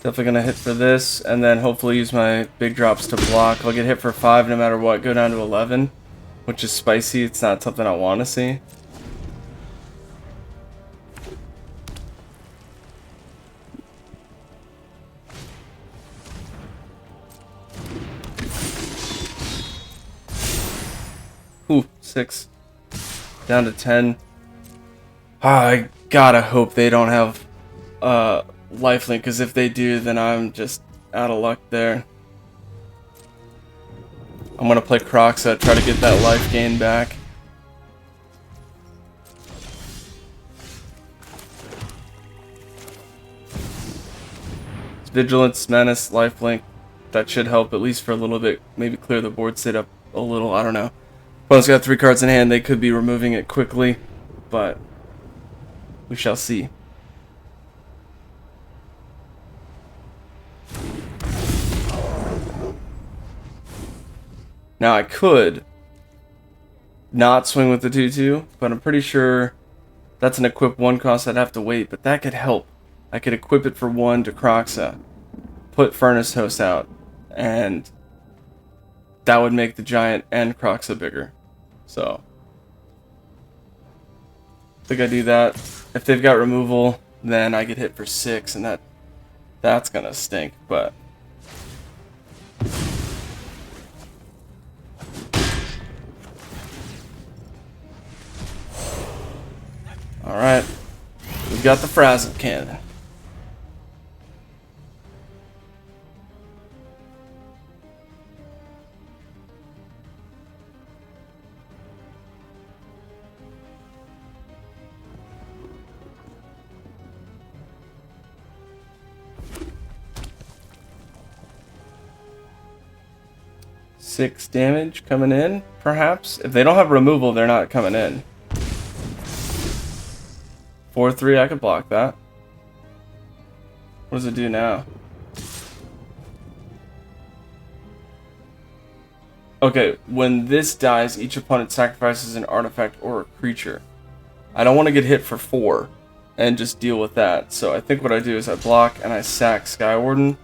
Definitely gonna hit for this, and then hopefully use my big drops to block. I'll get hit for 5 no matter what, go down to 11. which is spicy. It's not something I want to see. Ooh, 6. Down to 10. I gotta hope they don't have lifelink, because if they do, then I'm just out of luck there. I'm gonna play Croxa, try to get that life gain back. It's Vigilance, Menace, lifelink. That should help at least for a little bit. Maybe clear the board state up a little. I don't know. Opponent's got 3 cards in hand. They could be removing it quickly, but we shall see. Now I could not swing with the 2/2, but I'm pretty sure that's an equip 1 cost. I'd have to wait, but that could help. I could equip it for 1 to Croxa, put Furnace Host out, and that would make the Giant and Croxa bigger. So I think I do that. If they've got removal, then I get hit for 6, and that's gonna stink, but alright. We've got the Frazzle Cannon. Six damage coming in, perhaps. If they don't have removal, they're not coming in. 4/3, I could block that. What does it do now? Okay, when this dies, each opponent sacrifices an artifact or a creature. I don't want to get hit for 4 and just deal with that. So I think what I do is I block and I sack Skywarden.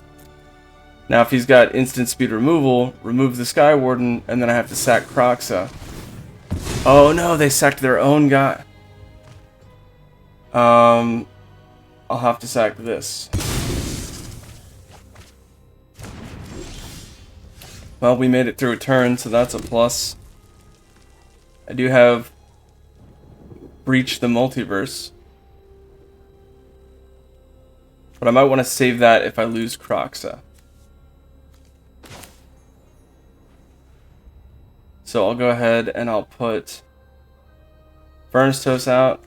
Now if he's got instant speed removal, remove the Skywarden, and then I have to sack Croxa. Oh no, they sacked their own guy. I'll have to sack this. Well, we made it through a turn, so that's a plus. I do have Breach the Multiverse, but I might want to save that if I lose Croxa. So I'll go ahead and I'll put Furnace Toast out.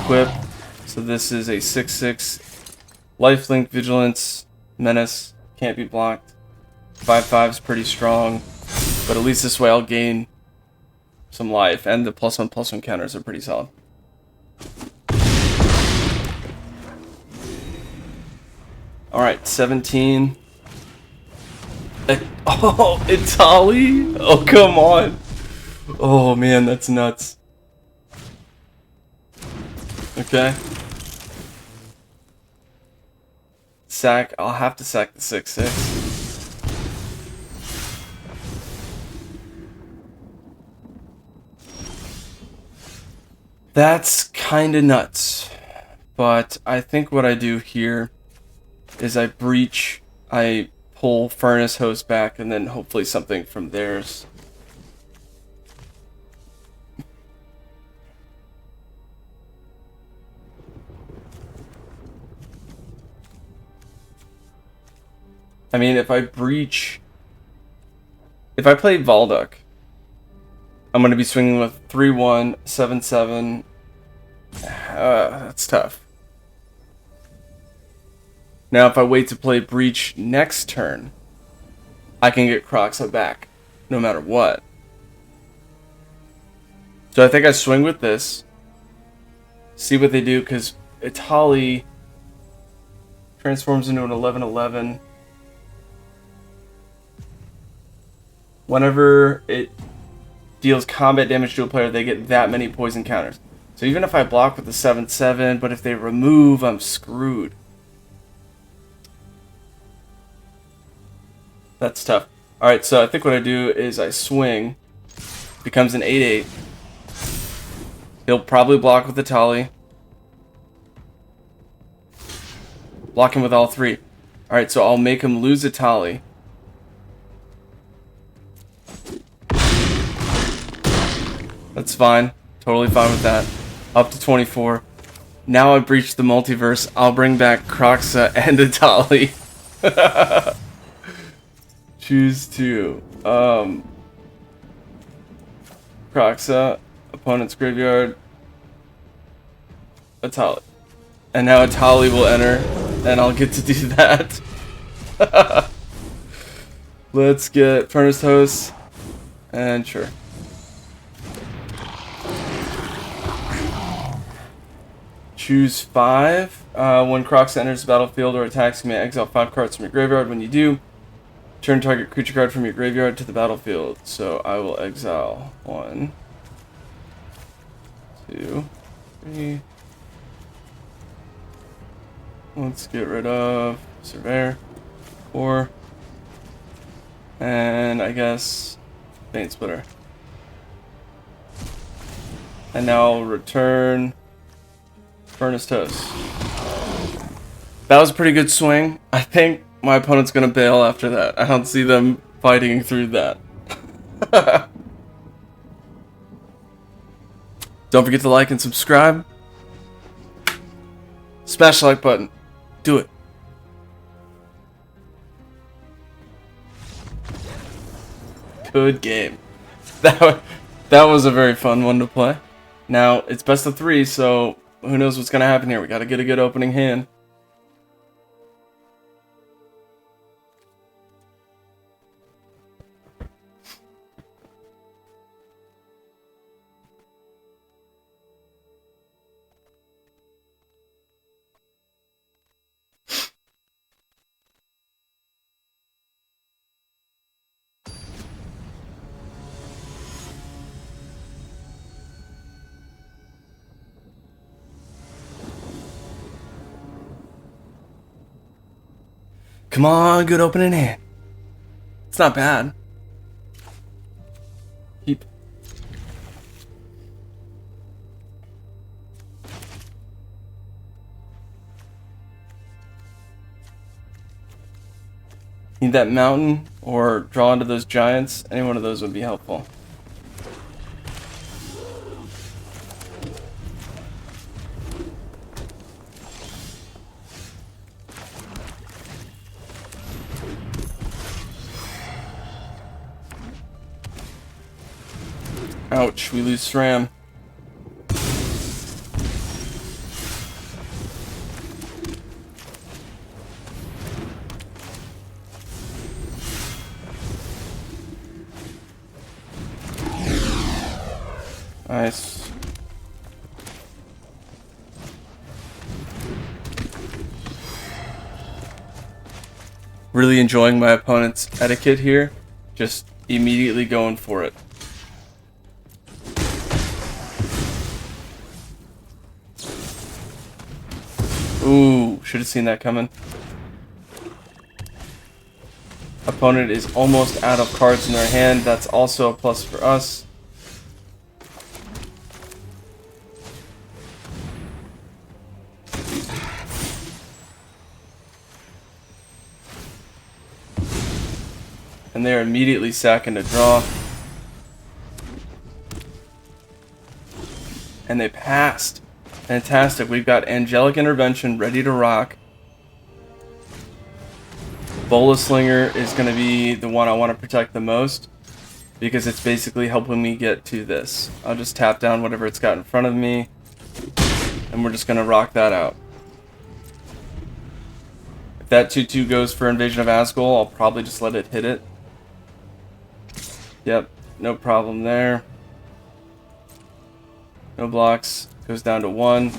Equip. So this is a 6/6 lifelink, vigilance, menace, can't be blocked. 5/5 is pretty strong, but at least this way I'll gain some life, and the +1/+1 counters are pretty solid. Alright, 17. Oh, Itali? Oh, come on. Oh man, that's nuts. Okay. Sack. I'll have to sack the 6/6. That's kinda nuts. But I think what I do here is I breach, I pull Furnace Host back, and then hopefully something from theirs. I mean, if I breach... If I play Valduk, I'm going to be swinging with 3/1, 7/7. That's tough. Now, if I wait to play Breach next turn, I can get Croxa back, no matter what. So I think I swing with this, see what they do, because Itali transforms into an 11/11. Whenever it deals combat damage to a player, they get that many poison counters. So even if I block with the 7/7, but if they remove, I'm screwed. That's tough. Alright, so I think what I do is I swing. Becomes an 8/8. He'll probably block with the tally. Block him with all three. Alright, so I'll make him lose a tally. That's fine. Totally fine with that. Up to 24. Now I've breached the multiverse. I'll bring back Croxa and a tally. Choose two. Croxa, opponent's graveyard, a tally. And now a tally will enter, and I'll get to do that. Let's get Furnace Host, and sure. Choose 5. When Croxa enters the battlefield or attacks, you may exile 5 cards from your graveyard. When you do, turn target creature card from your graveyard to the battlefield. So I will exile 1, 2, 3. Let's get rid of Surveyor. 4. And I guess Vein Splitter. And now I'll return Furnace Toast. That was a pretty good swing. I think my opponent's gonna bail after that. I don't see them fighting through that. Don't forget to like and subscribe. Smash the like button. Do it. Good game. That was a very fun one to play. Now, it's best of 3, so who knows what's going to happen here. We got to get a good opening hand. Come on, good opening hand. It's not bad. Keep. Need that mountain or draw into those giants. Any one of those would be helpful. Ouch, we lose SRAM. Nice. Really enjoying my opponent's etiquette here. Just immediately going for it. Ooh, should have seen that coming. Opponent is almost out of cards in their hand. That's also a plus for us. And they're immediately sacking to draw. And they passed. Fantastic. We've got Angelic Intervention ready to rock. Bola Slinger is going to be the one I want to protect the most because it's basically helping me get to this. I'll just tap down whatever it's got in front of me and we're just going to rock that out. If that 2/2 goes for Invasion of Asgol, I'll probably just let it hit it. Yep, no problem there. No blocks. Goes down to 1.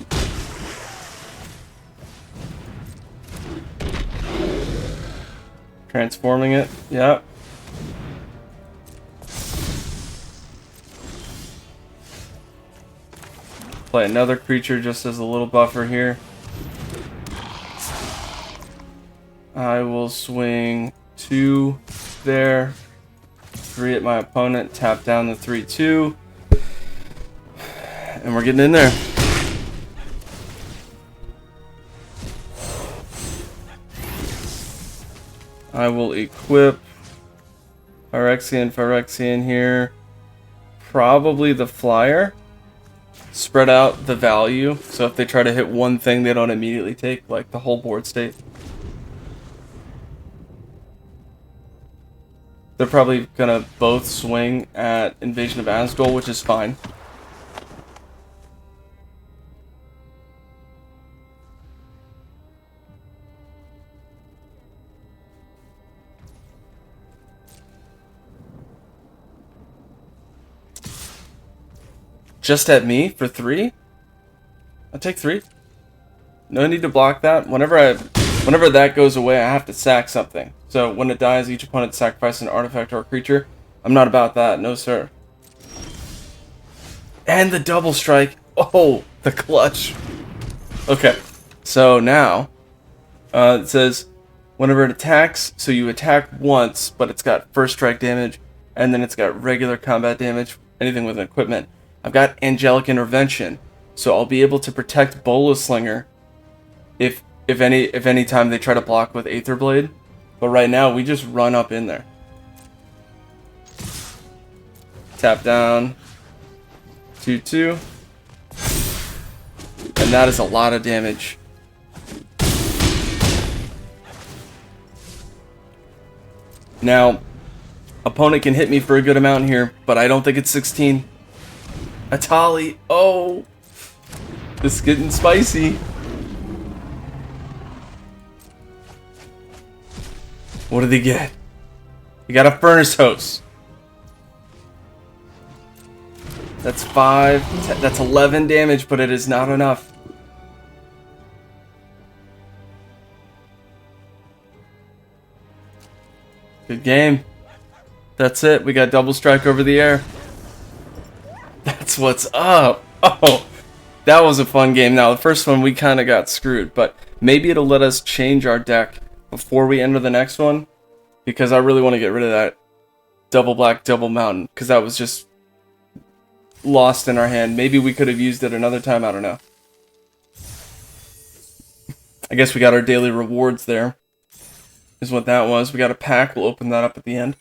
Transforming it. Yep. Play another creature just as a little buffer here. I will swing 2 there. 3 at my opponent, tap down the 3/2, and we're getting in there. I will equip Phyrexian here. Probably the flyer. Spread out the value, so if they try to hit one thing, they don't immediately take, like, the whole board state. They're probably gonna both swing at Invasion of Asdol, which is fine. Just at me for 3? I'll take 3. No need to block that. Whenever that goes away, I have to sack something. So when it dies, each opponent sacrifices an artifact or a creature. I'm not about that, no sir. And the double strike. Oh, the clutch. Okay, so now it says whenever it attacks, so you attack once, but it's got first strike damage, and then it's got regular combat damage, anything with an equipment. I've got Angelic Intervention, so I'll be able to protect Bola Slinger if any time they try to block with Aether Blade. But right now, we just run up in there. Tap down. 2/2. And that is a lot of damage. Now, opponent can hit me for a good amount here, but I don't think it's 16. Atali. Oh! This is getting spicy. What did he get? He got a Furnace Host. That's 5. That's 11 damage, but it is not enough. Good game. That's it. We got double strike over the air. That's what's up. Oh, that was a fun game. Now, the first one, we kind of got screwed, but maybe it'll let us change our deck before we enter the next one, because I really want to get rid of that double black, double mountain, because that was just lost in our hand. Maybe we could have used it another time. I don't know. I guess we got our daily rewards there, is what that was. We got a pack. We'll open that up at the end.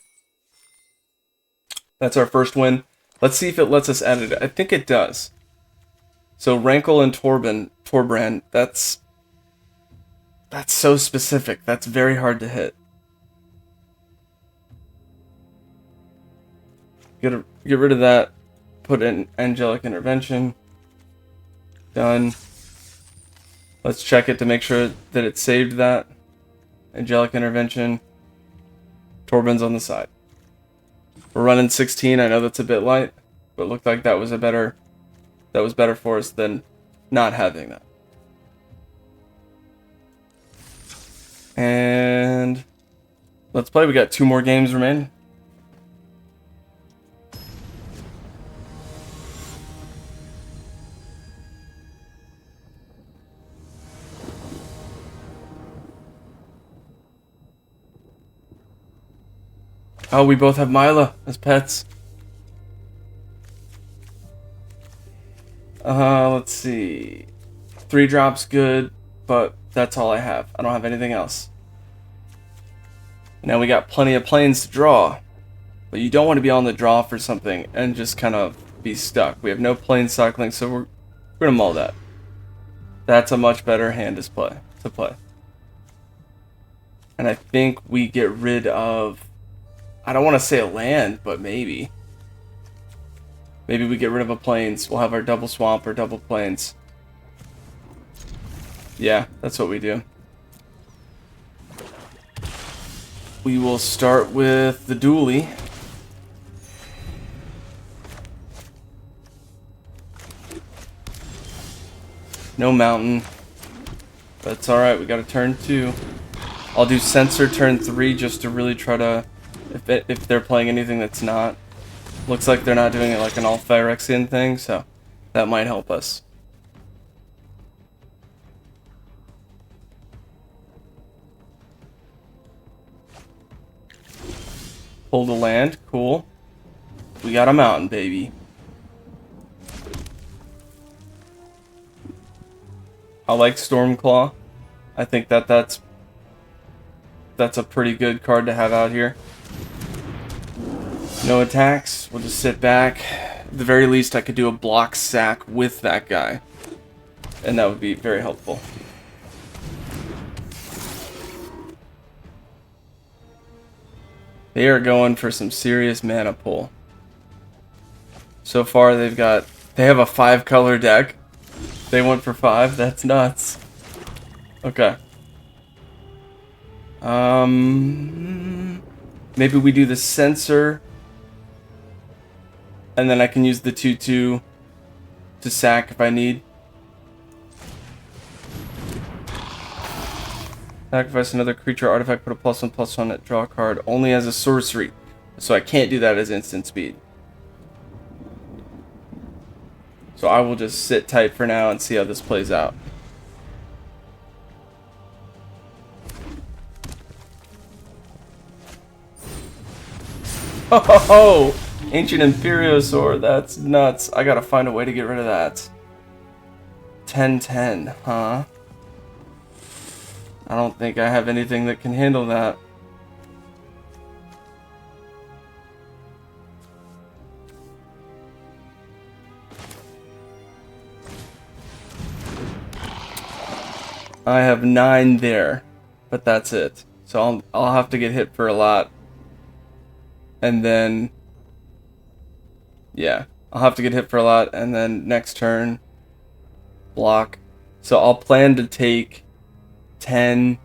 That's our first win. Let's see if it lets us edit it. I think it does. So Rankle and Torbrand, that's so specific. That's very hard to hit. Get rid of that. Put in Angelic Intervention. Done. Let's check it to make sure that it saved that. Angelic Intervention. Torbrand's on the side. We're running 16. I know that's a bit light, but it looked like that was better for us than not having that. And let's play. We got 2 more games remaining. Oh, we both have Mila as pets. Let's see. 3 drops good, but that's all I have. I don't have anything else. Now we got plenty of planes to draw, but you don't want to be on the draw for something and just kind of be stuck. We have no plane cycling, so we're gonna mull that. That's a much better hand to play. And I think we get rid of, I don't want to say a land, but maybe we get rid of a plains. We'll have our double swamp or double plains. Yeah, that's what we do. We will start with the dually. No mountain. That's alright, we got a turn 2. I'll do sensor turn 3 just to really try to, if they're playing anything that's not. Looks like they're not doing it like an all Phyrexian thing, so that might help us. Hold a land. Cool. We got a mountain, baby. I like Stormclaw. I think that's a pretty good card to have out here. No attacks. We'll just sit back. At the very least, I could do a block sack with that guy. And that would be very helpful. They are going for some serious mana pull. So far, they have a 5-color deck. They went for 5. That's nuts. Okay. Maybe we do the Censor. And then I can use the 2/2 to sack if I need. Sacrifice another creature or artifact, put a +1/+1 at draw card only as a sorcery. So I can't do that as instant speed. So I will just sit tight for now and see how this plays out. Oh, Ancient Imperiosaur, that's nuts. I gotta find a way to get rid of that. 10/10, huh? I don't think I have anything that can handle that. I have 9 there, but that's it. So I'll have to get hit for a lot. And then, yeah, I'll have to get hit for a lot, and then next turn, block. So I'll plan to take 10.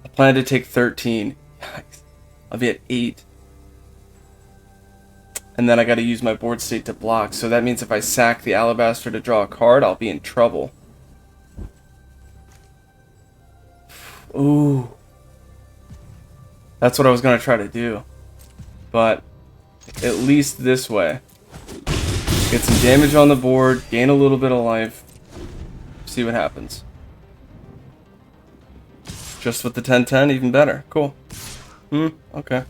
I plan to take 13. Yikes. I'll be at 8. And then I gotta use my board state to block. So that means if I sack the Alabaster to draw a card, I'll be in trouble. Ooh. That's what I was gonna try to do. But at least this way. Get some damage on the board, gain a little bit of life. See what happens. Just with the 10/10, even better. Cool. Okay.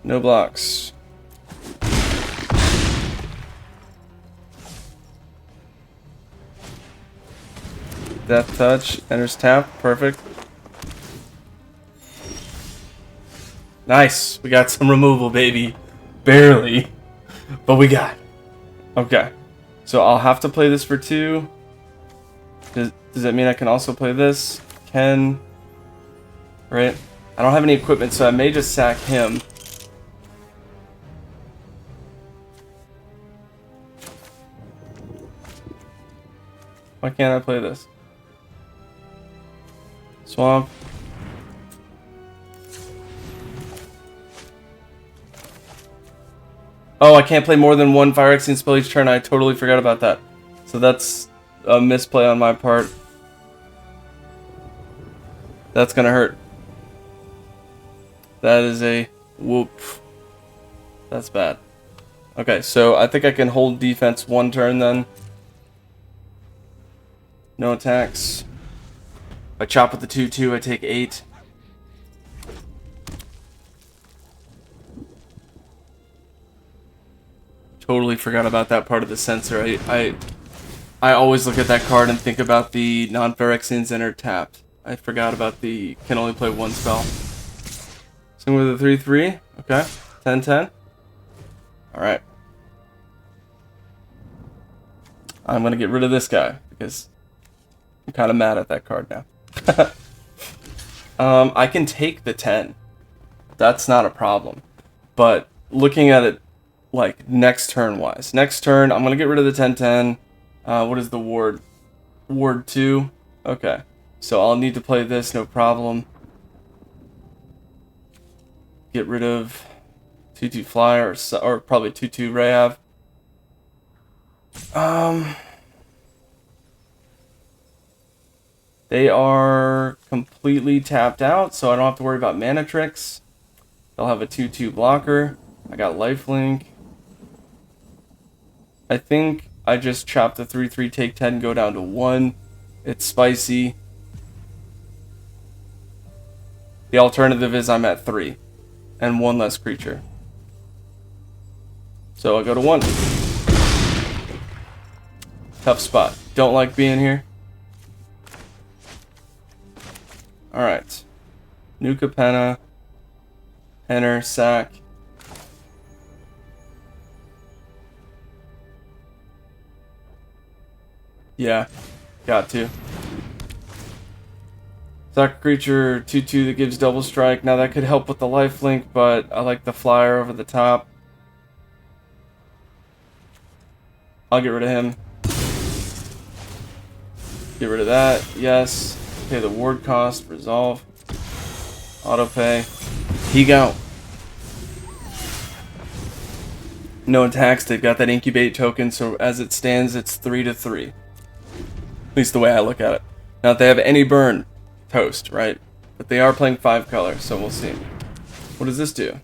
No blocks. Death Touch, enters tap, perfect. Nice, we got some removal, baby. Barely, but we got it. Okay, so I'll have to play this for 2. Does that mean I can also play this? Can, right? I don't have any equipment, so I may just sack him. Why can't I play this? Swamp. Oh, I can't play more than 1 Phyrexian spell each turn. I totally forgot about that. So that's a misplay on my part. That's gonna hurt. That is a whoop. That's bad. Okay, so I think I can hold defense 1 turn then. No attacks. If I chop with the 2/2, I take 8. Totally forgot about that part of the Censor. I always look at that card and think about the non-Phyrexians enter tapped. I forgot about the can only play 1 spell. Swing with a 3/3. Okay. 10/10. Alright. I'm gonna get rid of this guy because I'm kind of mad at that card now. I can take the 10. That's not a problem. But looking at it like next turn wise. Next turn, I'm gonna get rid of the 10/10. What is the ward? Ward 2. Okay. So I'll need to play this, no problem. Get rid of 2/2 Fly or probably 2/2 Rayav. They are completely tapped out, so I don't have to worry about mana tricks. They'll have a 2/2 blocker. I got lifelink. I think I just chop the 3/3, take 10, go down to 1. It's spicy. The alternative is I'm at 3. and 1 less creature. So I go to 1. Tough spot. Don't like being here. Alright. Nuka Penna. Enter, sack. Yeah, got to. Sack a creature 2/2 that gives double strike. Now that could help with the lifelink, but I like the flyer over the top. I'll get rid of him. Get rid of that. Yes. Pay the ward cost. Resolve. Auto pay. He go. No attacks. They've got that incubate token, so as it stands, it's 3/3. At least the way I look at it. Now, if they have any burn, toast, right? But they are playing 5 color, so we'll see. What does this do?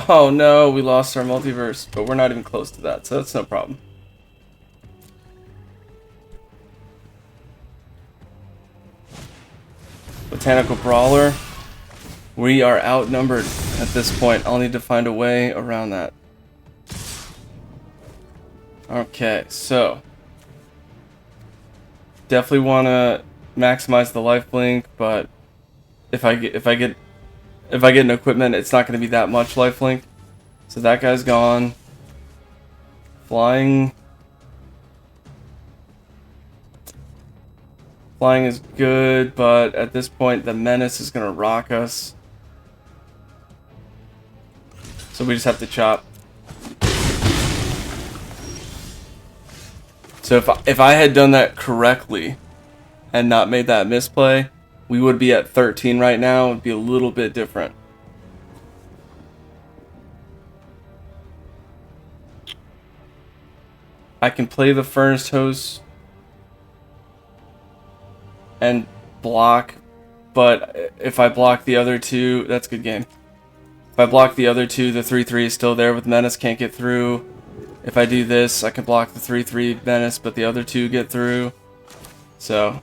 Oh no, we lost our multiverse, but we're not even close to that, so that's no problem. Botanical Brawler. We are outnumbered at this point. I'll need to find a way around that. Okay, so definitely want to maximize the life blink, but if I get an equipment, it's not going to be that much lifelink. So that guy's gone. Flying is good, but at this point the menace is going to rock us. So we just have to chop. So if I had done that correctly and not made that misplay, we would be at 13 right now. It would be a little bit different. I can play the first host and block, but if I block the other two, that's a good game. If I block the other two, the 3/3 is still there with menace, can't get through. If I do this, I can block the 3/3 menace, but the other two get through. So.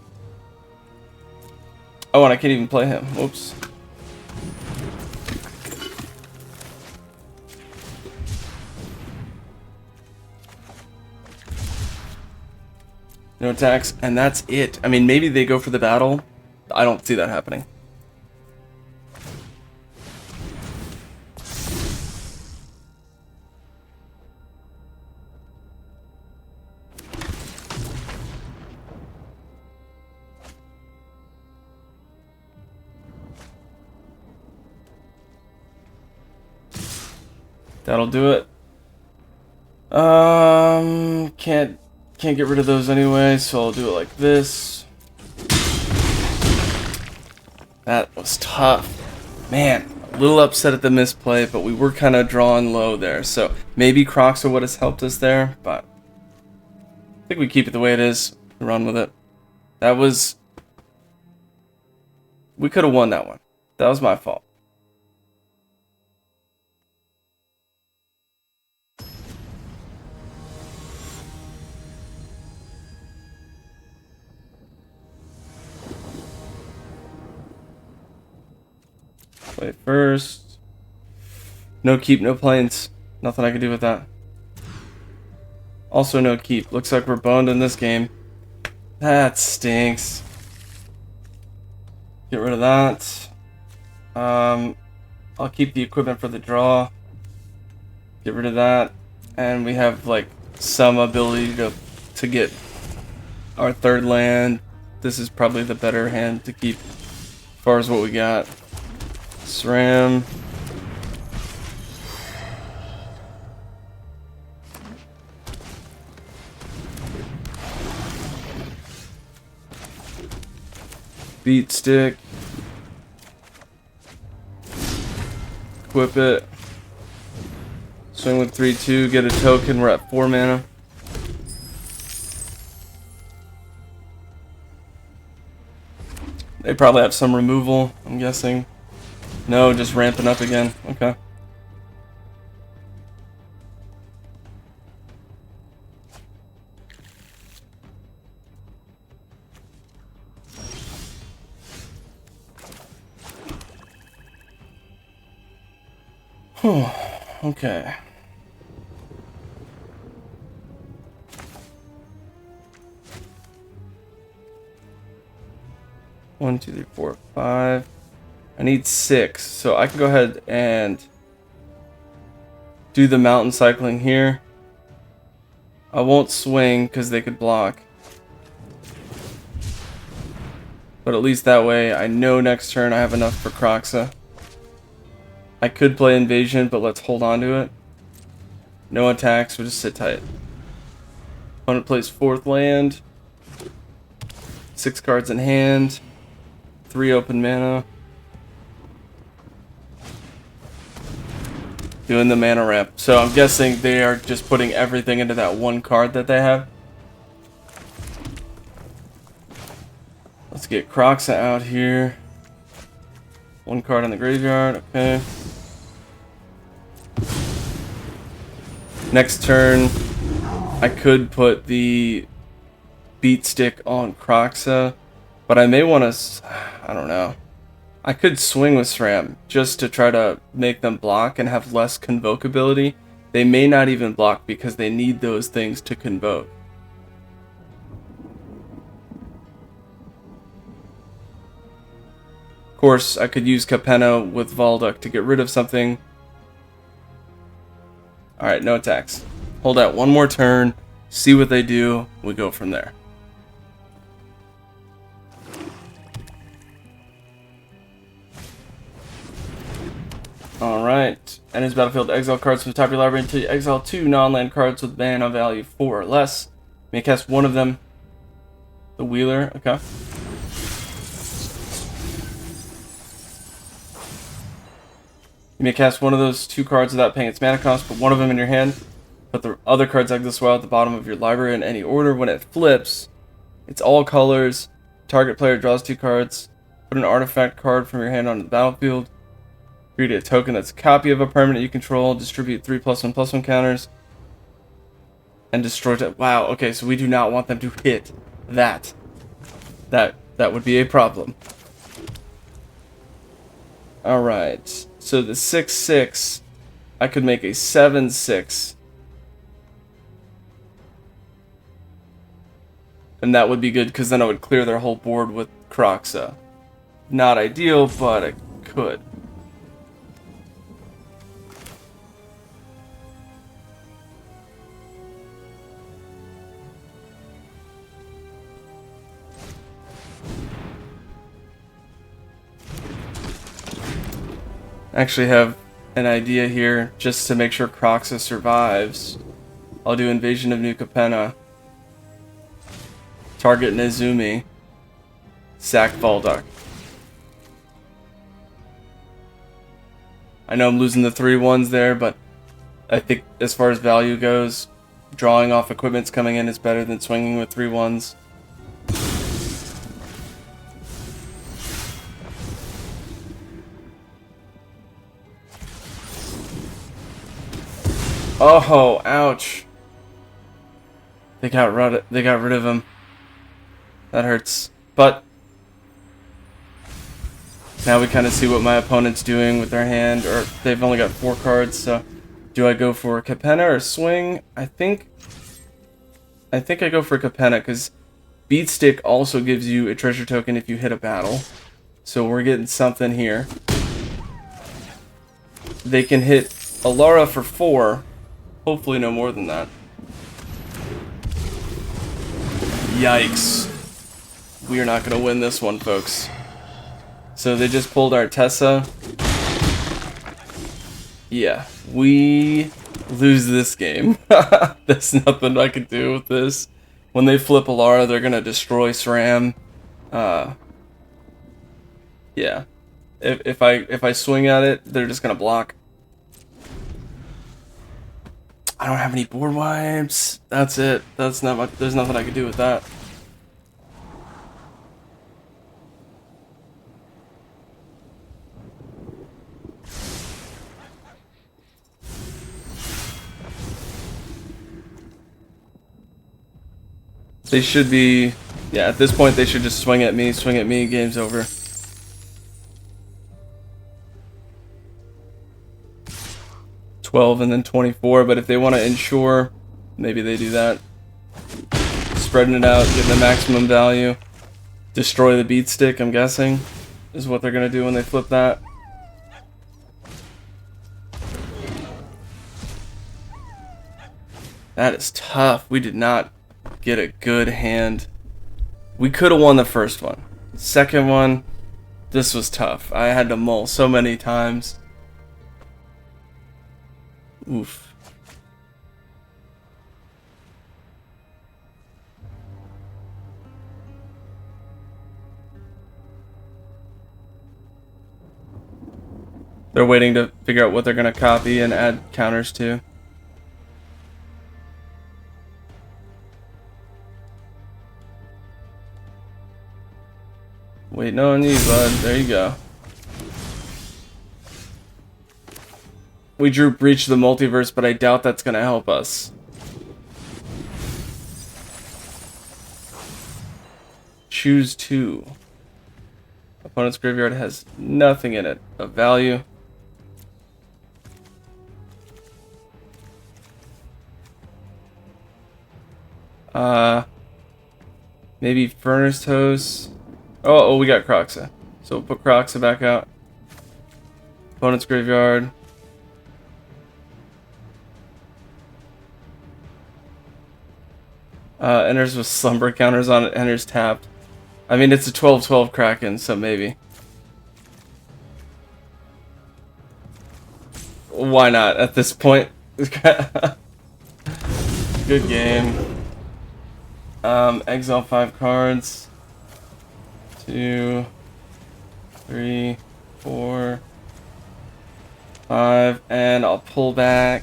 Oh, and I can't even play him. Whoops. No attacks, and that's it. I mean, maybe they go for the battle. I don't see that happening. That'll do it. Can't get rid of those anyway, so I'll do it like this. That was tough. Man, a little upset at the misplay, but we were kind of drawing low there. So maybe Croxa would have helped us there, but I think we keep it the way it is. Run with it. That was... We could have won that one. That was my fault. Play first. No keep, no planes. Nothing I can do with that. Also no keep. Looks like we're boned in this game. That stinks. Get rid of that. I'll keep the equipment for the draw. Get rid of that. And we have like some ability to get our third land. This is probably the better hand to keep as far as what we got. SRAM. Beat stick. Equip it. Swing with 3/2, get a token, we're at 4 mana. They probably have some removal, I'm guessing. No, just ramping up again. Okay. Okay. One, two, three, four, five. I need 6, so I can go ahead and do the mountain cycling here. I won't swing because they could block. But at least that way I know next turn I have enough for Croxa. I could play Invasion, but let's hold on to it. No attacks, we'll just sit tight. Opponent plays 4th land. 6 cards in hand. 3 open mana. Doing the mana ramp. So I'm guessing they are just putting everything into that one card that they have. Let's get Croxa out here. 1 card in the graveyard, okay. Next turn, I could put the beat stick on Croxa, but I may want to, I don't know. I could swing with SRAM just to try to make them block and have less convocability. They may not even block because they need those things to convoke. Of course, I could use Capenna with Valduk to get rid of something. Alright, no attacks. Hold out one more turn, see what they do, we go from there. Alright, and his battlefield exile cards from the top of your library until you exile 2 non-land cards with mana value 4 or less. You may cast one of them. The Wheeler, okay. You may cast one of those 2 cards without paying its mana cost, put one of them in your hand. Put the other cards like this well at the bottom of your library in any order. When it flips, it's all colors. Target player draws 2 cards. Put an artifact card from your hand onto the battlefield. Create a token that's a copy of a permanent you control. Distribute 3+1/+1 counters. And destroy it. Wow, okay, so we do not want them to hit that. That would be a problem. Alright. So the 6/6, I could make a 7/6. And that would be good because then I would clear their whole board with Croxa. Not ideal, but I could. I actually have an idea here just to make sure Croxa survives. I'll do Invasion of New Capenna. Target Nezumi. Sack Valduk. I know I'm losing the 3/1s there, but I think as far as value goes, drawing off equipment's coming in is better than swinging with 3/1s. Oh, ouch. They got rid of him. That hurts. But now we kind of see what my opponent's doing with their hand, or they've only got 4 cards, so do I go for Capenna or swing? I think I go for Capenna because Beat Stick also gives you a treasure token if you hit a battle. So we're getting something here. They can hit Alara for 4. Hopefully no more than that. Yikes. We are not going to win this one, folks. So they just pulled our Tessa. Yeah, we lose this game. There's nothing I can do with this. When they flip Alara, they're going to destroy SRAM. Yeah. If I swing at it, they're just going to block. I don't have any board wipes. That's it. That's not much. There's nothing I can do with that. They should be, yeah, at this point they should just swing at me, game's over. 12 and then 24, but if they want to ensure, maybe they do that. Spreading it out, getting the maximum value. Destroy the beat stick, I'm guessing, is what they're going to do when they flip that. That is tough. We did not get a good hand. We could have won the first one. Second one, this was tough. I had to mull so many times. Oof. They're waiting to figure out what they're going to copy and add counters to. Waiting on you, bud. There you go. We drew Breach the Multiverse, but I doubt that's going to help us. Choose 2. Opponent's graveyard has nothing in it of value. Maybe Furnace Toast. Oh, we got Croxa. So we'll put Croxa back out. Opponent's graveyard. Enters with slumber counters on it. Enters tapped. I mean, it's a 12/12 Kraken, so maybe. Why not at this point? Good game. Exile 5 cards. 2, 3, 4, 5, and I'll pull back.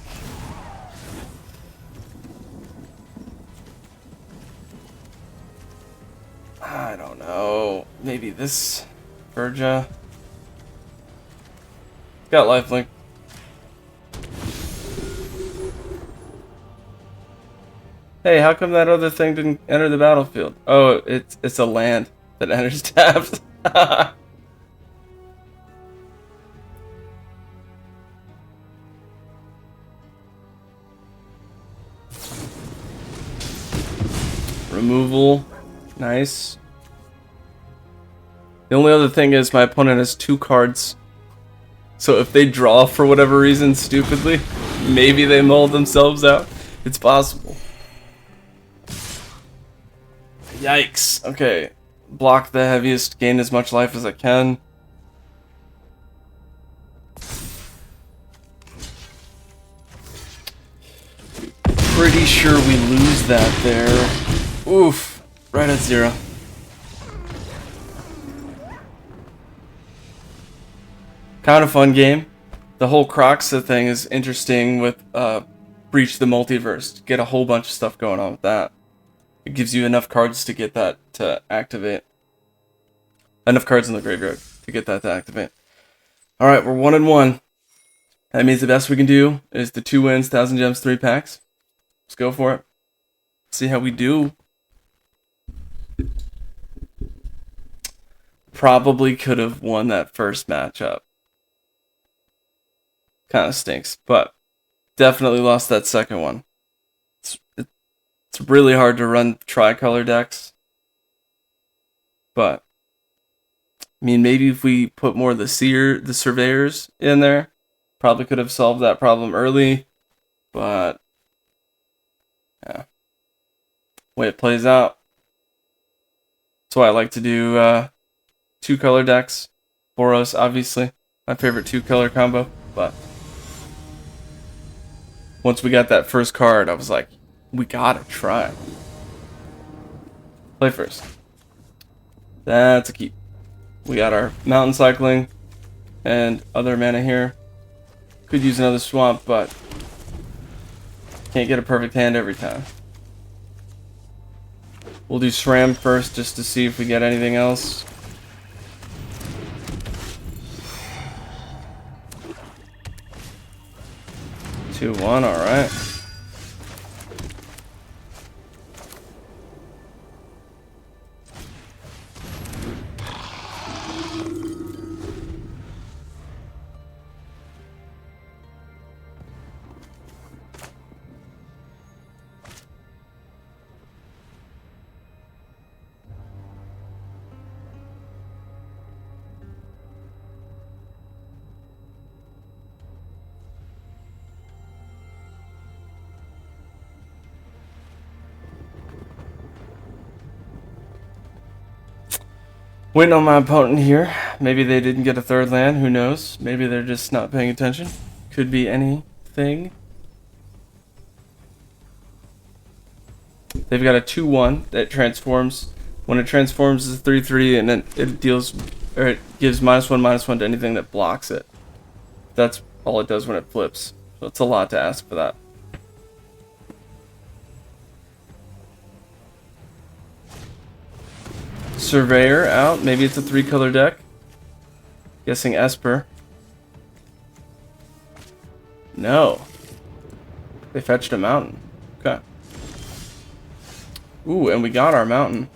I don't know. Maybe this Verja. Got lifelink. Hey, how come that other thing didn't enter the battlefield? Oh, it's a land that enters tapped. Removal. Nice. The only other thing is my opponent has 2 cards. So if they draw for whatever reason stupidly, maybe they mull themselves out. It's possible. Yikes. Okay. Block the heaviest, gain as much life as I can. Pretty sure we lose that there. Oof. Right at 0. Kind of fun game. The whole Croxa thing is interesting with Breach the Multiverse. Get a whole bunch of stuff going on with that. It gives you enough cards to get that to activate. Enough cards in the graveyard to get that to activate. Alright, we're 1-1. That means the best we can do is the 2 wins, 1,000 gems, 3 packs. Let's go for it. See how we do. Probably could have won that first matchup. Kind of stinks, but definitely lost that second one. It's really hard to run tricolor decks. But I mean, maybe if we put more of the surveyors in there, probably could have solved that problem early. But yeah, way it plays out. That's why I like to do 2 color decks. Boros, obviously, my favorite 2 color combo. But once we got that first card, I was like, we gotta try. Play first. That's a keep. We got our mountain cycling and other mana here. Could use another swamp, but can't get a perfect hand every time. We'll do SRAM first just to see if we get anything else. Two, 1, alright. Waiting on my opponent here. Maybe they didn't get a third land. Who knows? Maybe they're just not paying attention. Could be anything. They've got a 2/1 that transforms. When it transforms, it's a 3/3, and then it deals, or it gives -1/-1 to anything that blocks it. That's all it does when it flips. So it's a lot to ask for that. Surveyor out. Maybe it's a 3-color deck. Guessing Esper. No. They fetched a mountain. Okay. Ooh, and we got our mountain.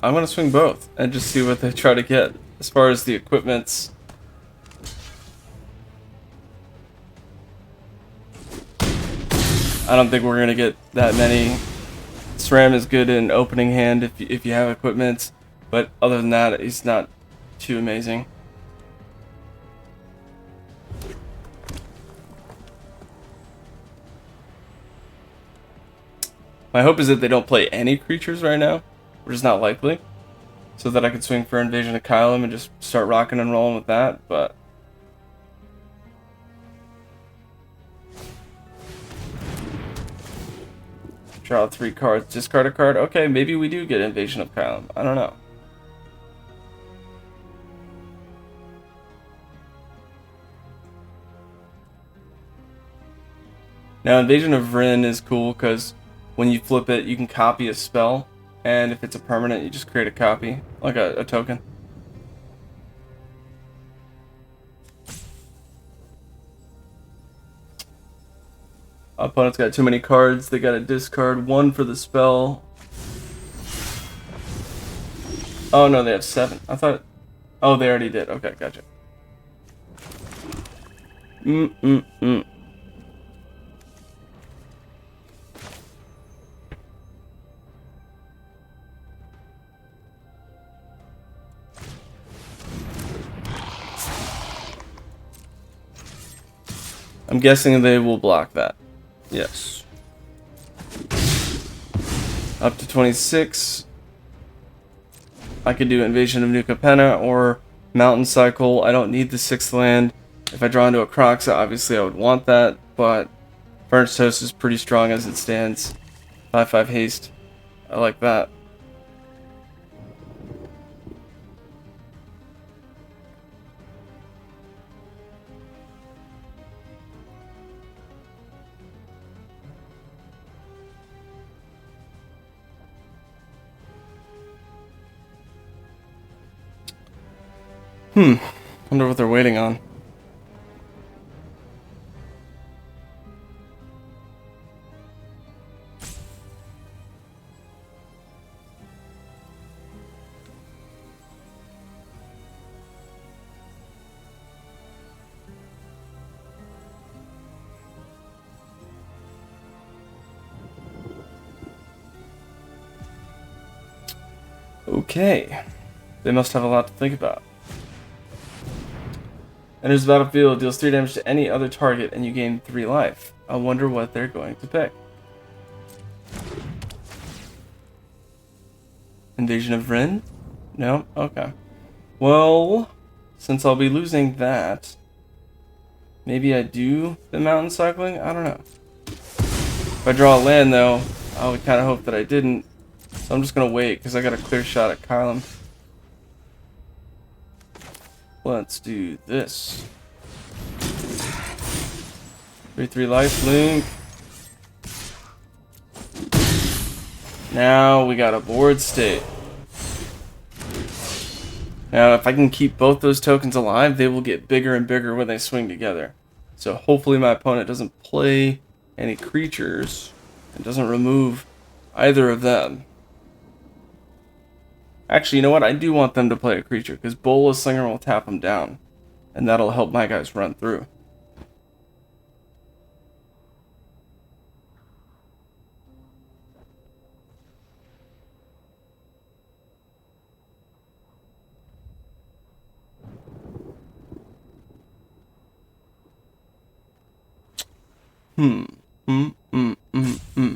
I'm gonna swing both and just see what they try to get. As far as the equipments, I don't think we're gonna get that many. SRAM is good in opening hand if you have equipments, but other than that, he's not too amazing. My hope is that they don't play any creatures right now, which is not likely, so that I could swing for Invasion of Kylum and just start rocking and rolling with that, but draw 3 cards, discard a card. Okay, maybe we do get Invasion of Kylum. I don't know. Now, Invasion of Vryn is cool because when you flip it, you can copy a spell, and if it's a permanent, you just create a copy, like a token. Opponent's got too many cards. They got to discard 1 for the spell. Oh no, they have 7. I thought. Oh, they already did. Okay, gotcha. I'm guessing they will block that. Yes. Up to 26. I could do Invasion of New Capenna or Mountain Cycle. I don't need the 6th land. If I draw into a Croxa, obviously I would want that, but Burnt Toast is pretty strong as it stands. 5/5 haste. I like that. Wonder what they're waiting on. Okay. They must have a lot to think about. Enters the battlefield, deals 3 damage to any other target, and you gain 3 life. I wonder what they're going to pick. Invasion of Vryn? No? Okay. Well, since I'll be losing that, maybe I do the mountain cycling? I don't know. If I draw a land, though, I would kind of hope that I didn't. So I'm just going to wait, because I got a clear shot at Kylum. Let's do this. 3/3 life link. Now we got a board state. Now if I can keep both those tokens alive, they will get bigger and bigger when they swing together. So hopefully my opponent doesn't play any creatures and doesn't remove either of them. Actually, you know what? I do want them to play a creature, because Bola Slinger will tap them down. And that'll help my guys run through. Hmm. Hmm. Hmm. Hmm. Hmm.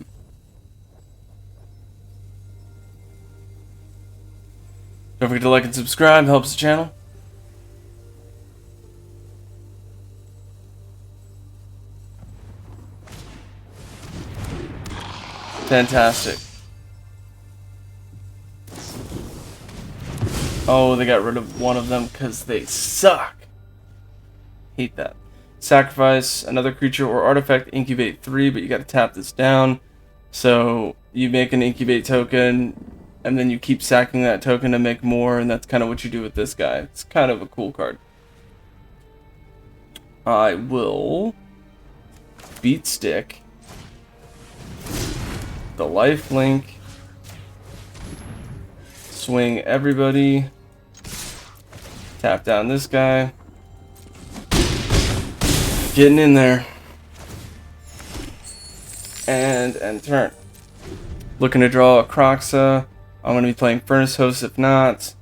Don't forget to like and subscribe. Helps the channel. Fantastic. Oh, they got rid of one of them because they suck. Hate that. Sacrifice another creature or artifact, incubate 3, but you got to tap this down. So you make an incubate token, and then you keep sacking that token to make more, and that's kind of what you do with this guy. It's kind of a cool card. I will beat stick the lifelink, swing everybody, tap down this guy, getting in there, and end turn. Looking to draw a Croxa. I'm going to be playing Furnace Host if not.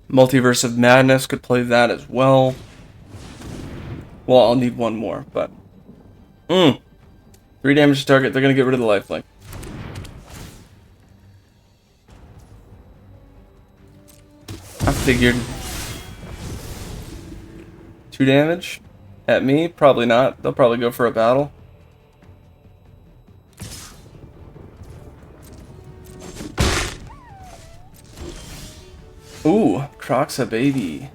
Multiverse of Madness could play that as well. Well, I'll need one more, but 3 damage to target. They're going to get rid of the lifelink. I figured. 2 damage at me? Probably not. They'll probably go for a battle. Ooh, Croxa baby.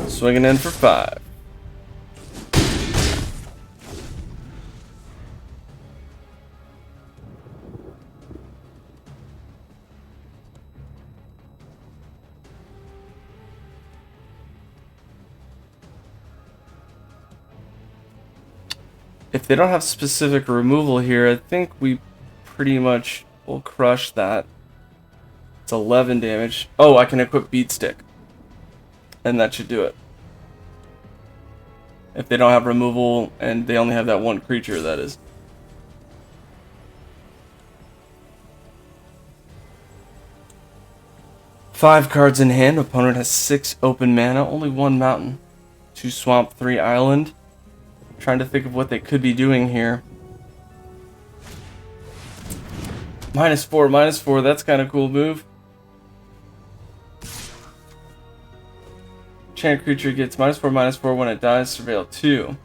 Swinging in for 5. If they don't have specific removal here, I think we pretty much will crush that. It's 11 damage. Oh, I can equip Beat Stick. And that should do it. If they don't have removal and they only have that one creature, that is. Five cards in hand. Opponent has 6 open mana, only 1 mountain. 2 swamp, 3 island. Trying to think of what they could be doing here. -4, that's kind of cool move. Chant creature gets -4/-4 when it dies, surveil 2.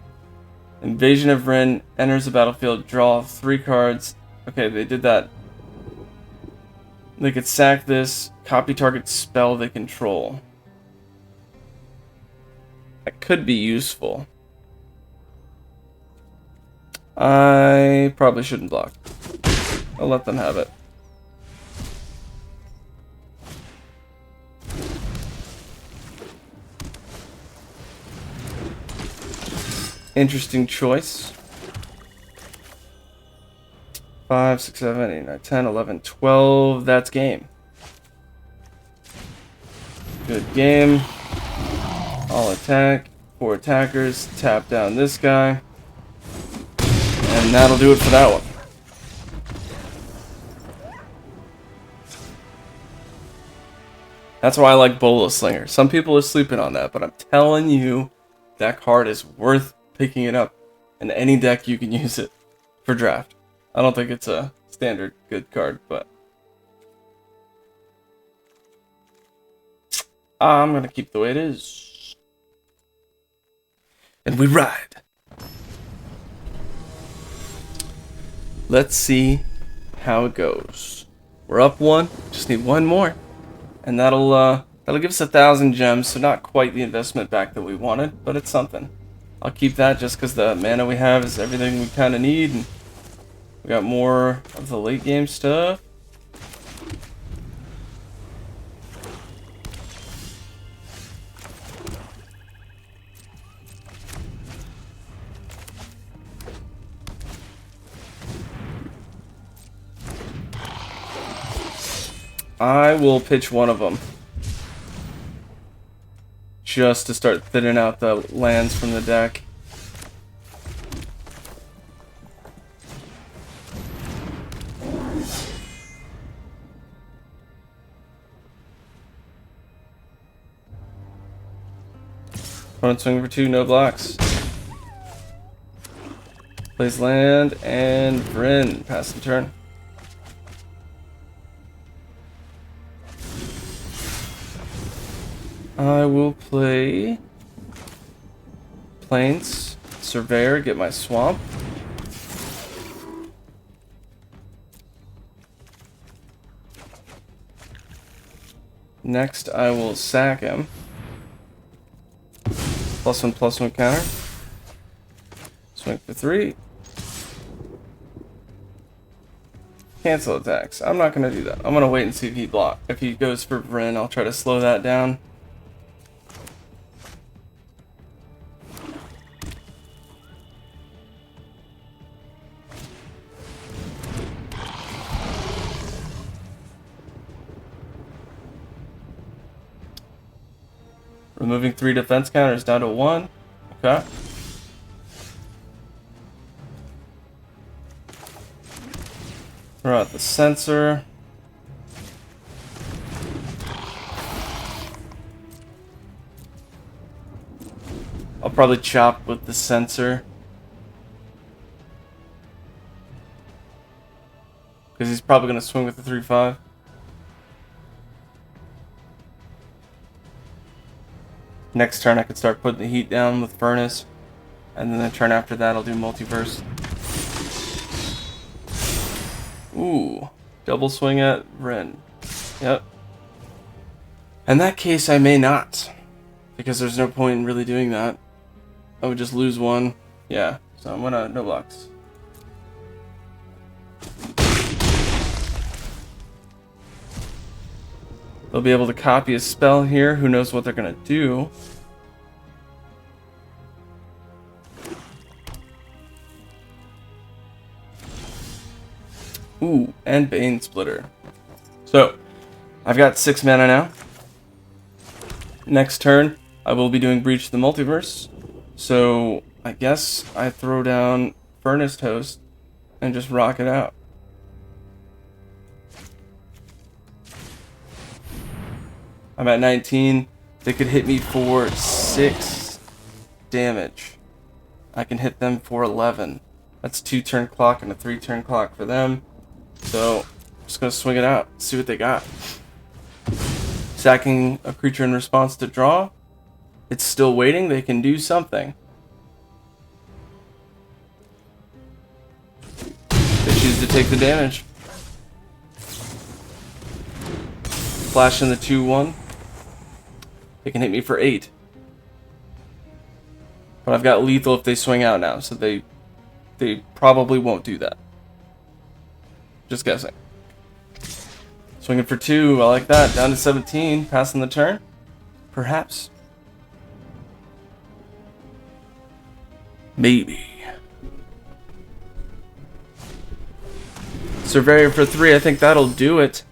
Invasion of Rin enters the battlefield, draw 3 cards. Okay, they did that. They could sack this, copy target spell they control. That could be useful. I probably shouldn't block. I'll let them have it. Interesting choice. 5, 6, 7, 8, 9, 10, 11, 12. That's game. Good game. All attack. 4 attackers. Tap down this guy. And that'll do it for that one. That's why I like Bolo Slinger. Some people are sleeping on that, but I'm telling you, that card is worth picking it up. In any deck, you can use it for draft. I don't think it's a standard good card, but I'm going to keep the way it is. And we ride. Let's see how it goes. We're up 1. Just need 1 more. And that'll give us 1,000 gems, so not quite the investment back that we wanted, but it's something. I'll keep that just because the mana we have is everything we kind of need. And we got more of the late game stuff. I will pitch one of them. Just to start thinning out the lands from the deck. Opponent swing for 2, no blocks. Plays land and Bryn. Pass the turn. I will play Plains, Surveyor, get my swamp. Next, I will sack him. +1/+1 counter. Swing for 3. Cancel attacks. I'm not gonna do that. I'm gonna wait and see if he blocks. If he goes for Bryn, I'll try to slow that down. Removing 3 defense counters down to 1. Okay. Throw out the sensor. I'll probably chop with the sensor. Because he's probably going to swing with the 3/5. Next turn I could start putting the heat down with Furnace. And then the turn after that I'll do Multiverse. Ooh. Double swing at Ren. Yep. In that case I may not. Because there's no point in really doing that. I would just lose 1. Yeah. So I'm gonna no blocks. They'll be able to copy a spell here. Who knows what they're going to do. Ooh, and Bane Splitter. So, I've got 6 mana now. Next turn, I will be doing Breach of the Multiverse. So, I guess I throw down Furnace Toast and just rock it out. I'm at 19. They could hit me for 6 damage. I can hit them for 11. That's 2 turn clock and a 3 turn clock for them. So, I'm just going to swing it out. See what they got. Sacking a creature in response to draw. It's still waiting. They can do something. They choose to take the damage. Flash in the 2/1. They can hit me for 8. But I've got lethal if they swing out now, so they probably won't do that. Just guessing. Swinging for 2, I like that. Down to 17, passing the turn. Perhaps. Maybe. Surveyor for 3, I think that'll do it.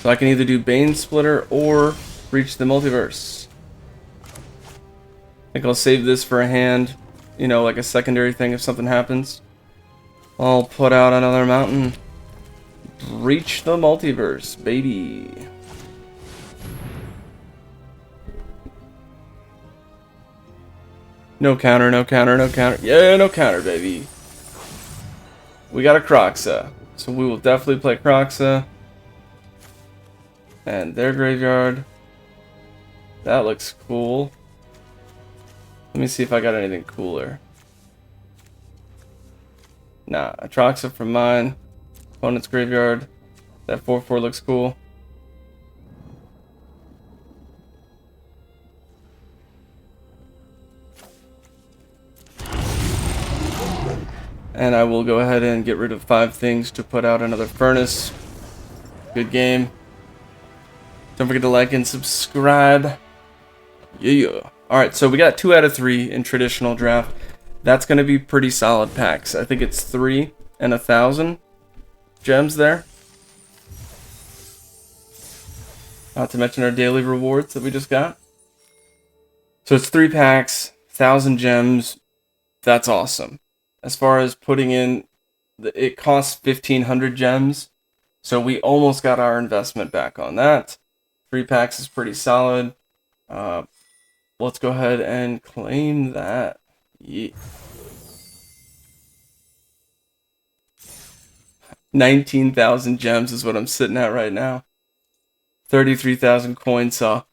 So I can either do Bane Splitter or Breach the Multiverse. I think I'll save this for a hand, you know, like a secondary thing if something happens. I'll put out another mountain. Breach the Multiverse, baby. No counter, no counter, no counter. Yeah, no counter, baby. We got a Croxa. So we will definitely play Croxa. And their graveyard. That looks cool. Let me see if I got anything cooler. Nah, Atroxa from mine. Opponent's graveyard. That 4/4 looks cool. And I will go ahead and get rid of 5 things to put out another Furnace. Good game. Don't forget to like and subscribe. Yeah. Alright, so we got 2 out of 3 in traditional draft. That's going to be pretty solid packs. I think it's 3 and 1,000 gems there. Not to mention our daily rewards that we just got. So it's 3 packs, 1,000 gems. That's awesome. As far as putting in, it costs 1,500 gems. So we almost got our investment back on that. 3 packs is pretty solid. Let's go ahead and claim that. Yeah. 19,000 gems is what I'm sitting at right now. 33,000 coins, so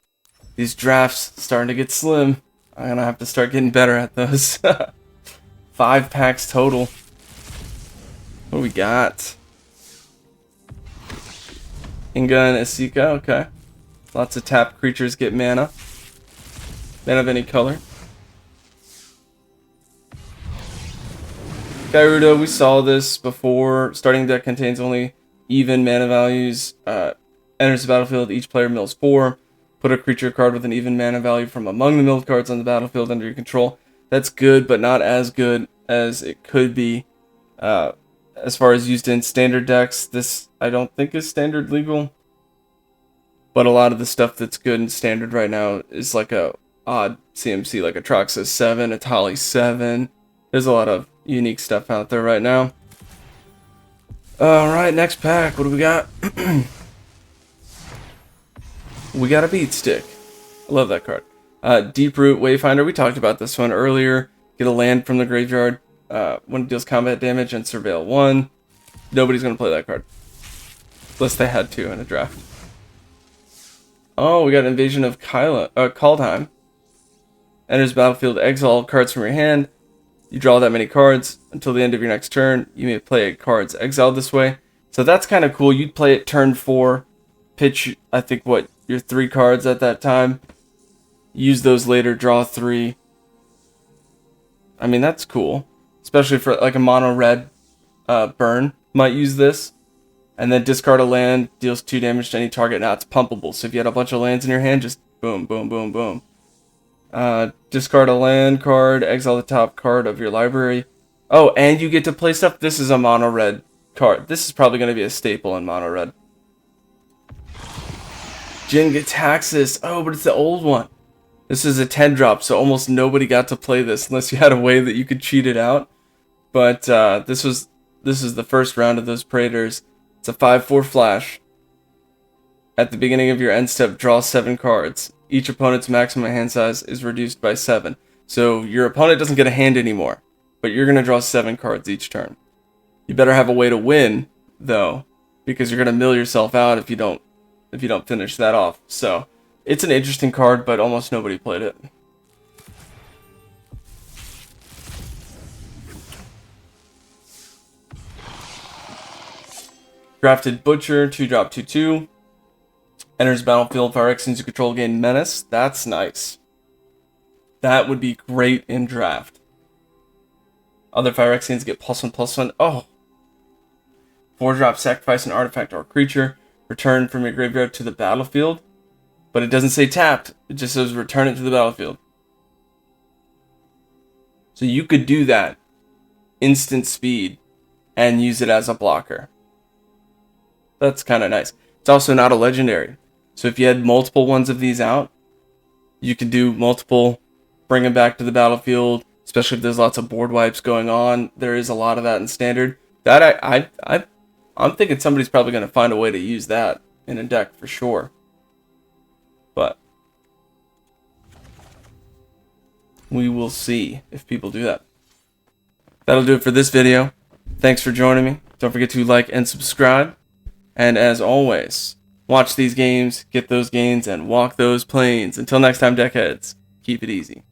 these drafts starting to get slim. I'm gonna have to start getting better at those. 5 packs total. What do we got? Inga and Asika, okay. Lots of tapped creatures get mana. Mana of any color. Gyrudo, we saw this before. Starting deck contains only even mana values. Enters the battlefield, each player mills 4. Put a creature card with an even mana value from among the milled cards on the battlefield under your control. That's good, but not as good as it could be. As far as used in standard decks, this I don't think is standard legal. But a lot of the stuff that's good in standard right now is like a odd CMC, like a Troxus 7, a Tali 7. There's a lot of unique stuff out there right now. Alright, next pack. What do we got? We got a Beat Stick. I love that card. Deep Root Wayfinder. We talked about this one earlier. Get a land from the graveyard when it deals combat damage and surveil 1. Nobody's going to play that card. Unless they had to in a draft. Oh, we got Invasion of Kaldheim. Enters battlefield, exile cards from your hand. You draw that many cards until the end of your next turn. You may play cards exiled this way. So that's kind of cool. You'd play it turn 4. Pitch, I think, what, your 3 cards at that time. Use those later, draw 3. I mean, that's cool. Especially for like a mono red burn. Might use this. And then discard a land, deals 2 damage to any target. Now it's pumpable. So if you had a bunch of lands in your hand, just boom, boom, boom, boom. Discard a land card, exile the top card of your library. Oh, and you get to play stuff. This is a mono red card. This is probably going to be a staple in mono red. Jin-Gitaxias. Oh, but it's the old one. This is a 10 drop, so almost nobody got to play this unless you had a way that you could cheat it out. But this is the first round of those Praetors. It's a 5/4 flash. At the beginning of your end step, draw 7 cards. Each opponent's maximum hand size is reduced by 7. So your opponent doesn't get a hand anymore, but you're going to draw 7 cards each turn. You better have a way to win, though, because you're going to mill yourself out if you don't finish that off. So it's an interesting card, but almost nobody played it. Drafted Butcher, 2-drop, 2/2. Enters battlefield, Phyrexians you control gain menace. That's nice. That would be great in draft. Other Phyrexians get +1/+1. Oh! 4-drop, sacrifice an artifact or creature. Return from your graveyard to the battlefield. But it doesn't say tapped. It just says return it to the battlefield. So you could do that. Instant speed. And use it as a blocker. That's kind of nice. It's also not a legendary. So if you had multiple ones of these out, you could do multiple, bring them back to the battlefield, especially if there's lots of board wipes going on. There is a lot of that in standard. That I'm thinking somebody's probably going to find a way to use that in a deck for sure. But we will see if people do that. That'll do it for this video. Thanks for joining me. Don't forget to like and subscribe. And as always, watch these games, get those gains, and walk those planes. Until next time, deckheads, keep it easy.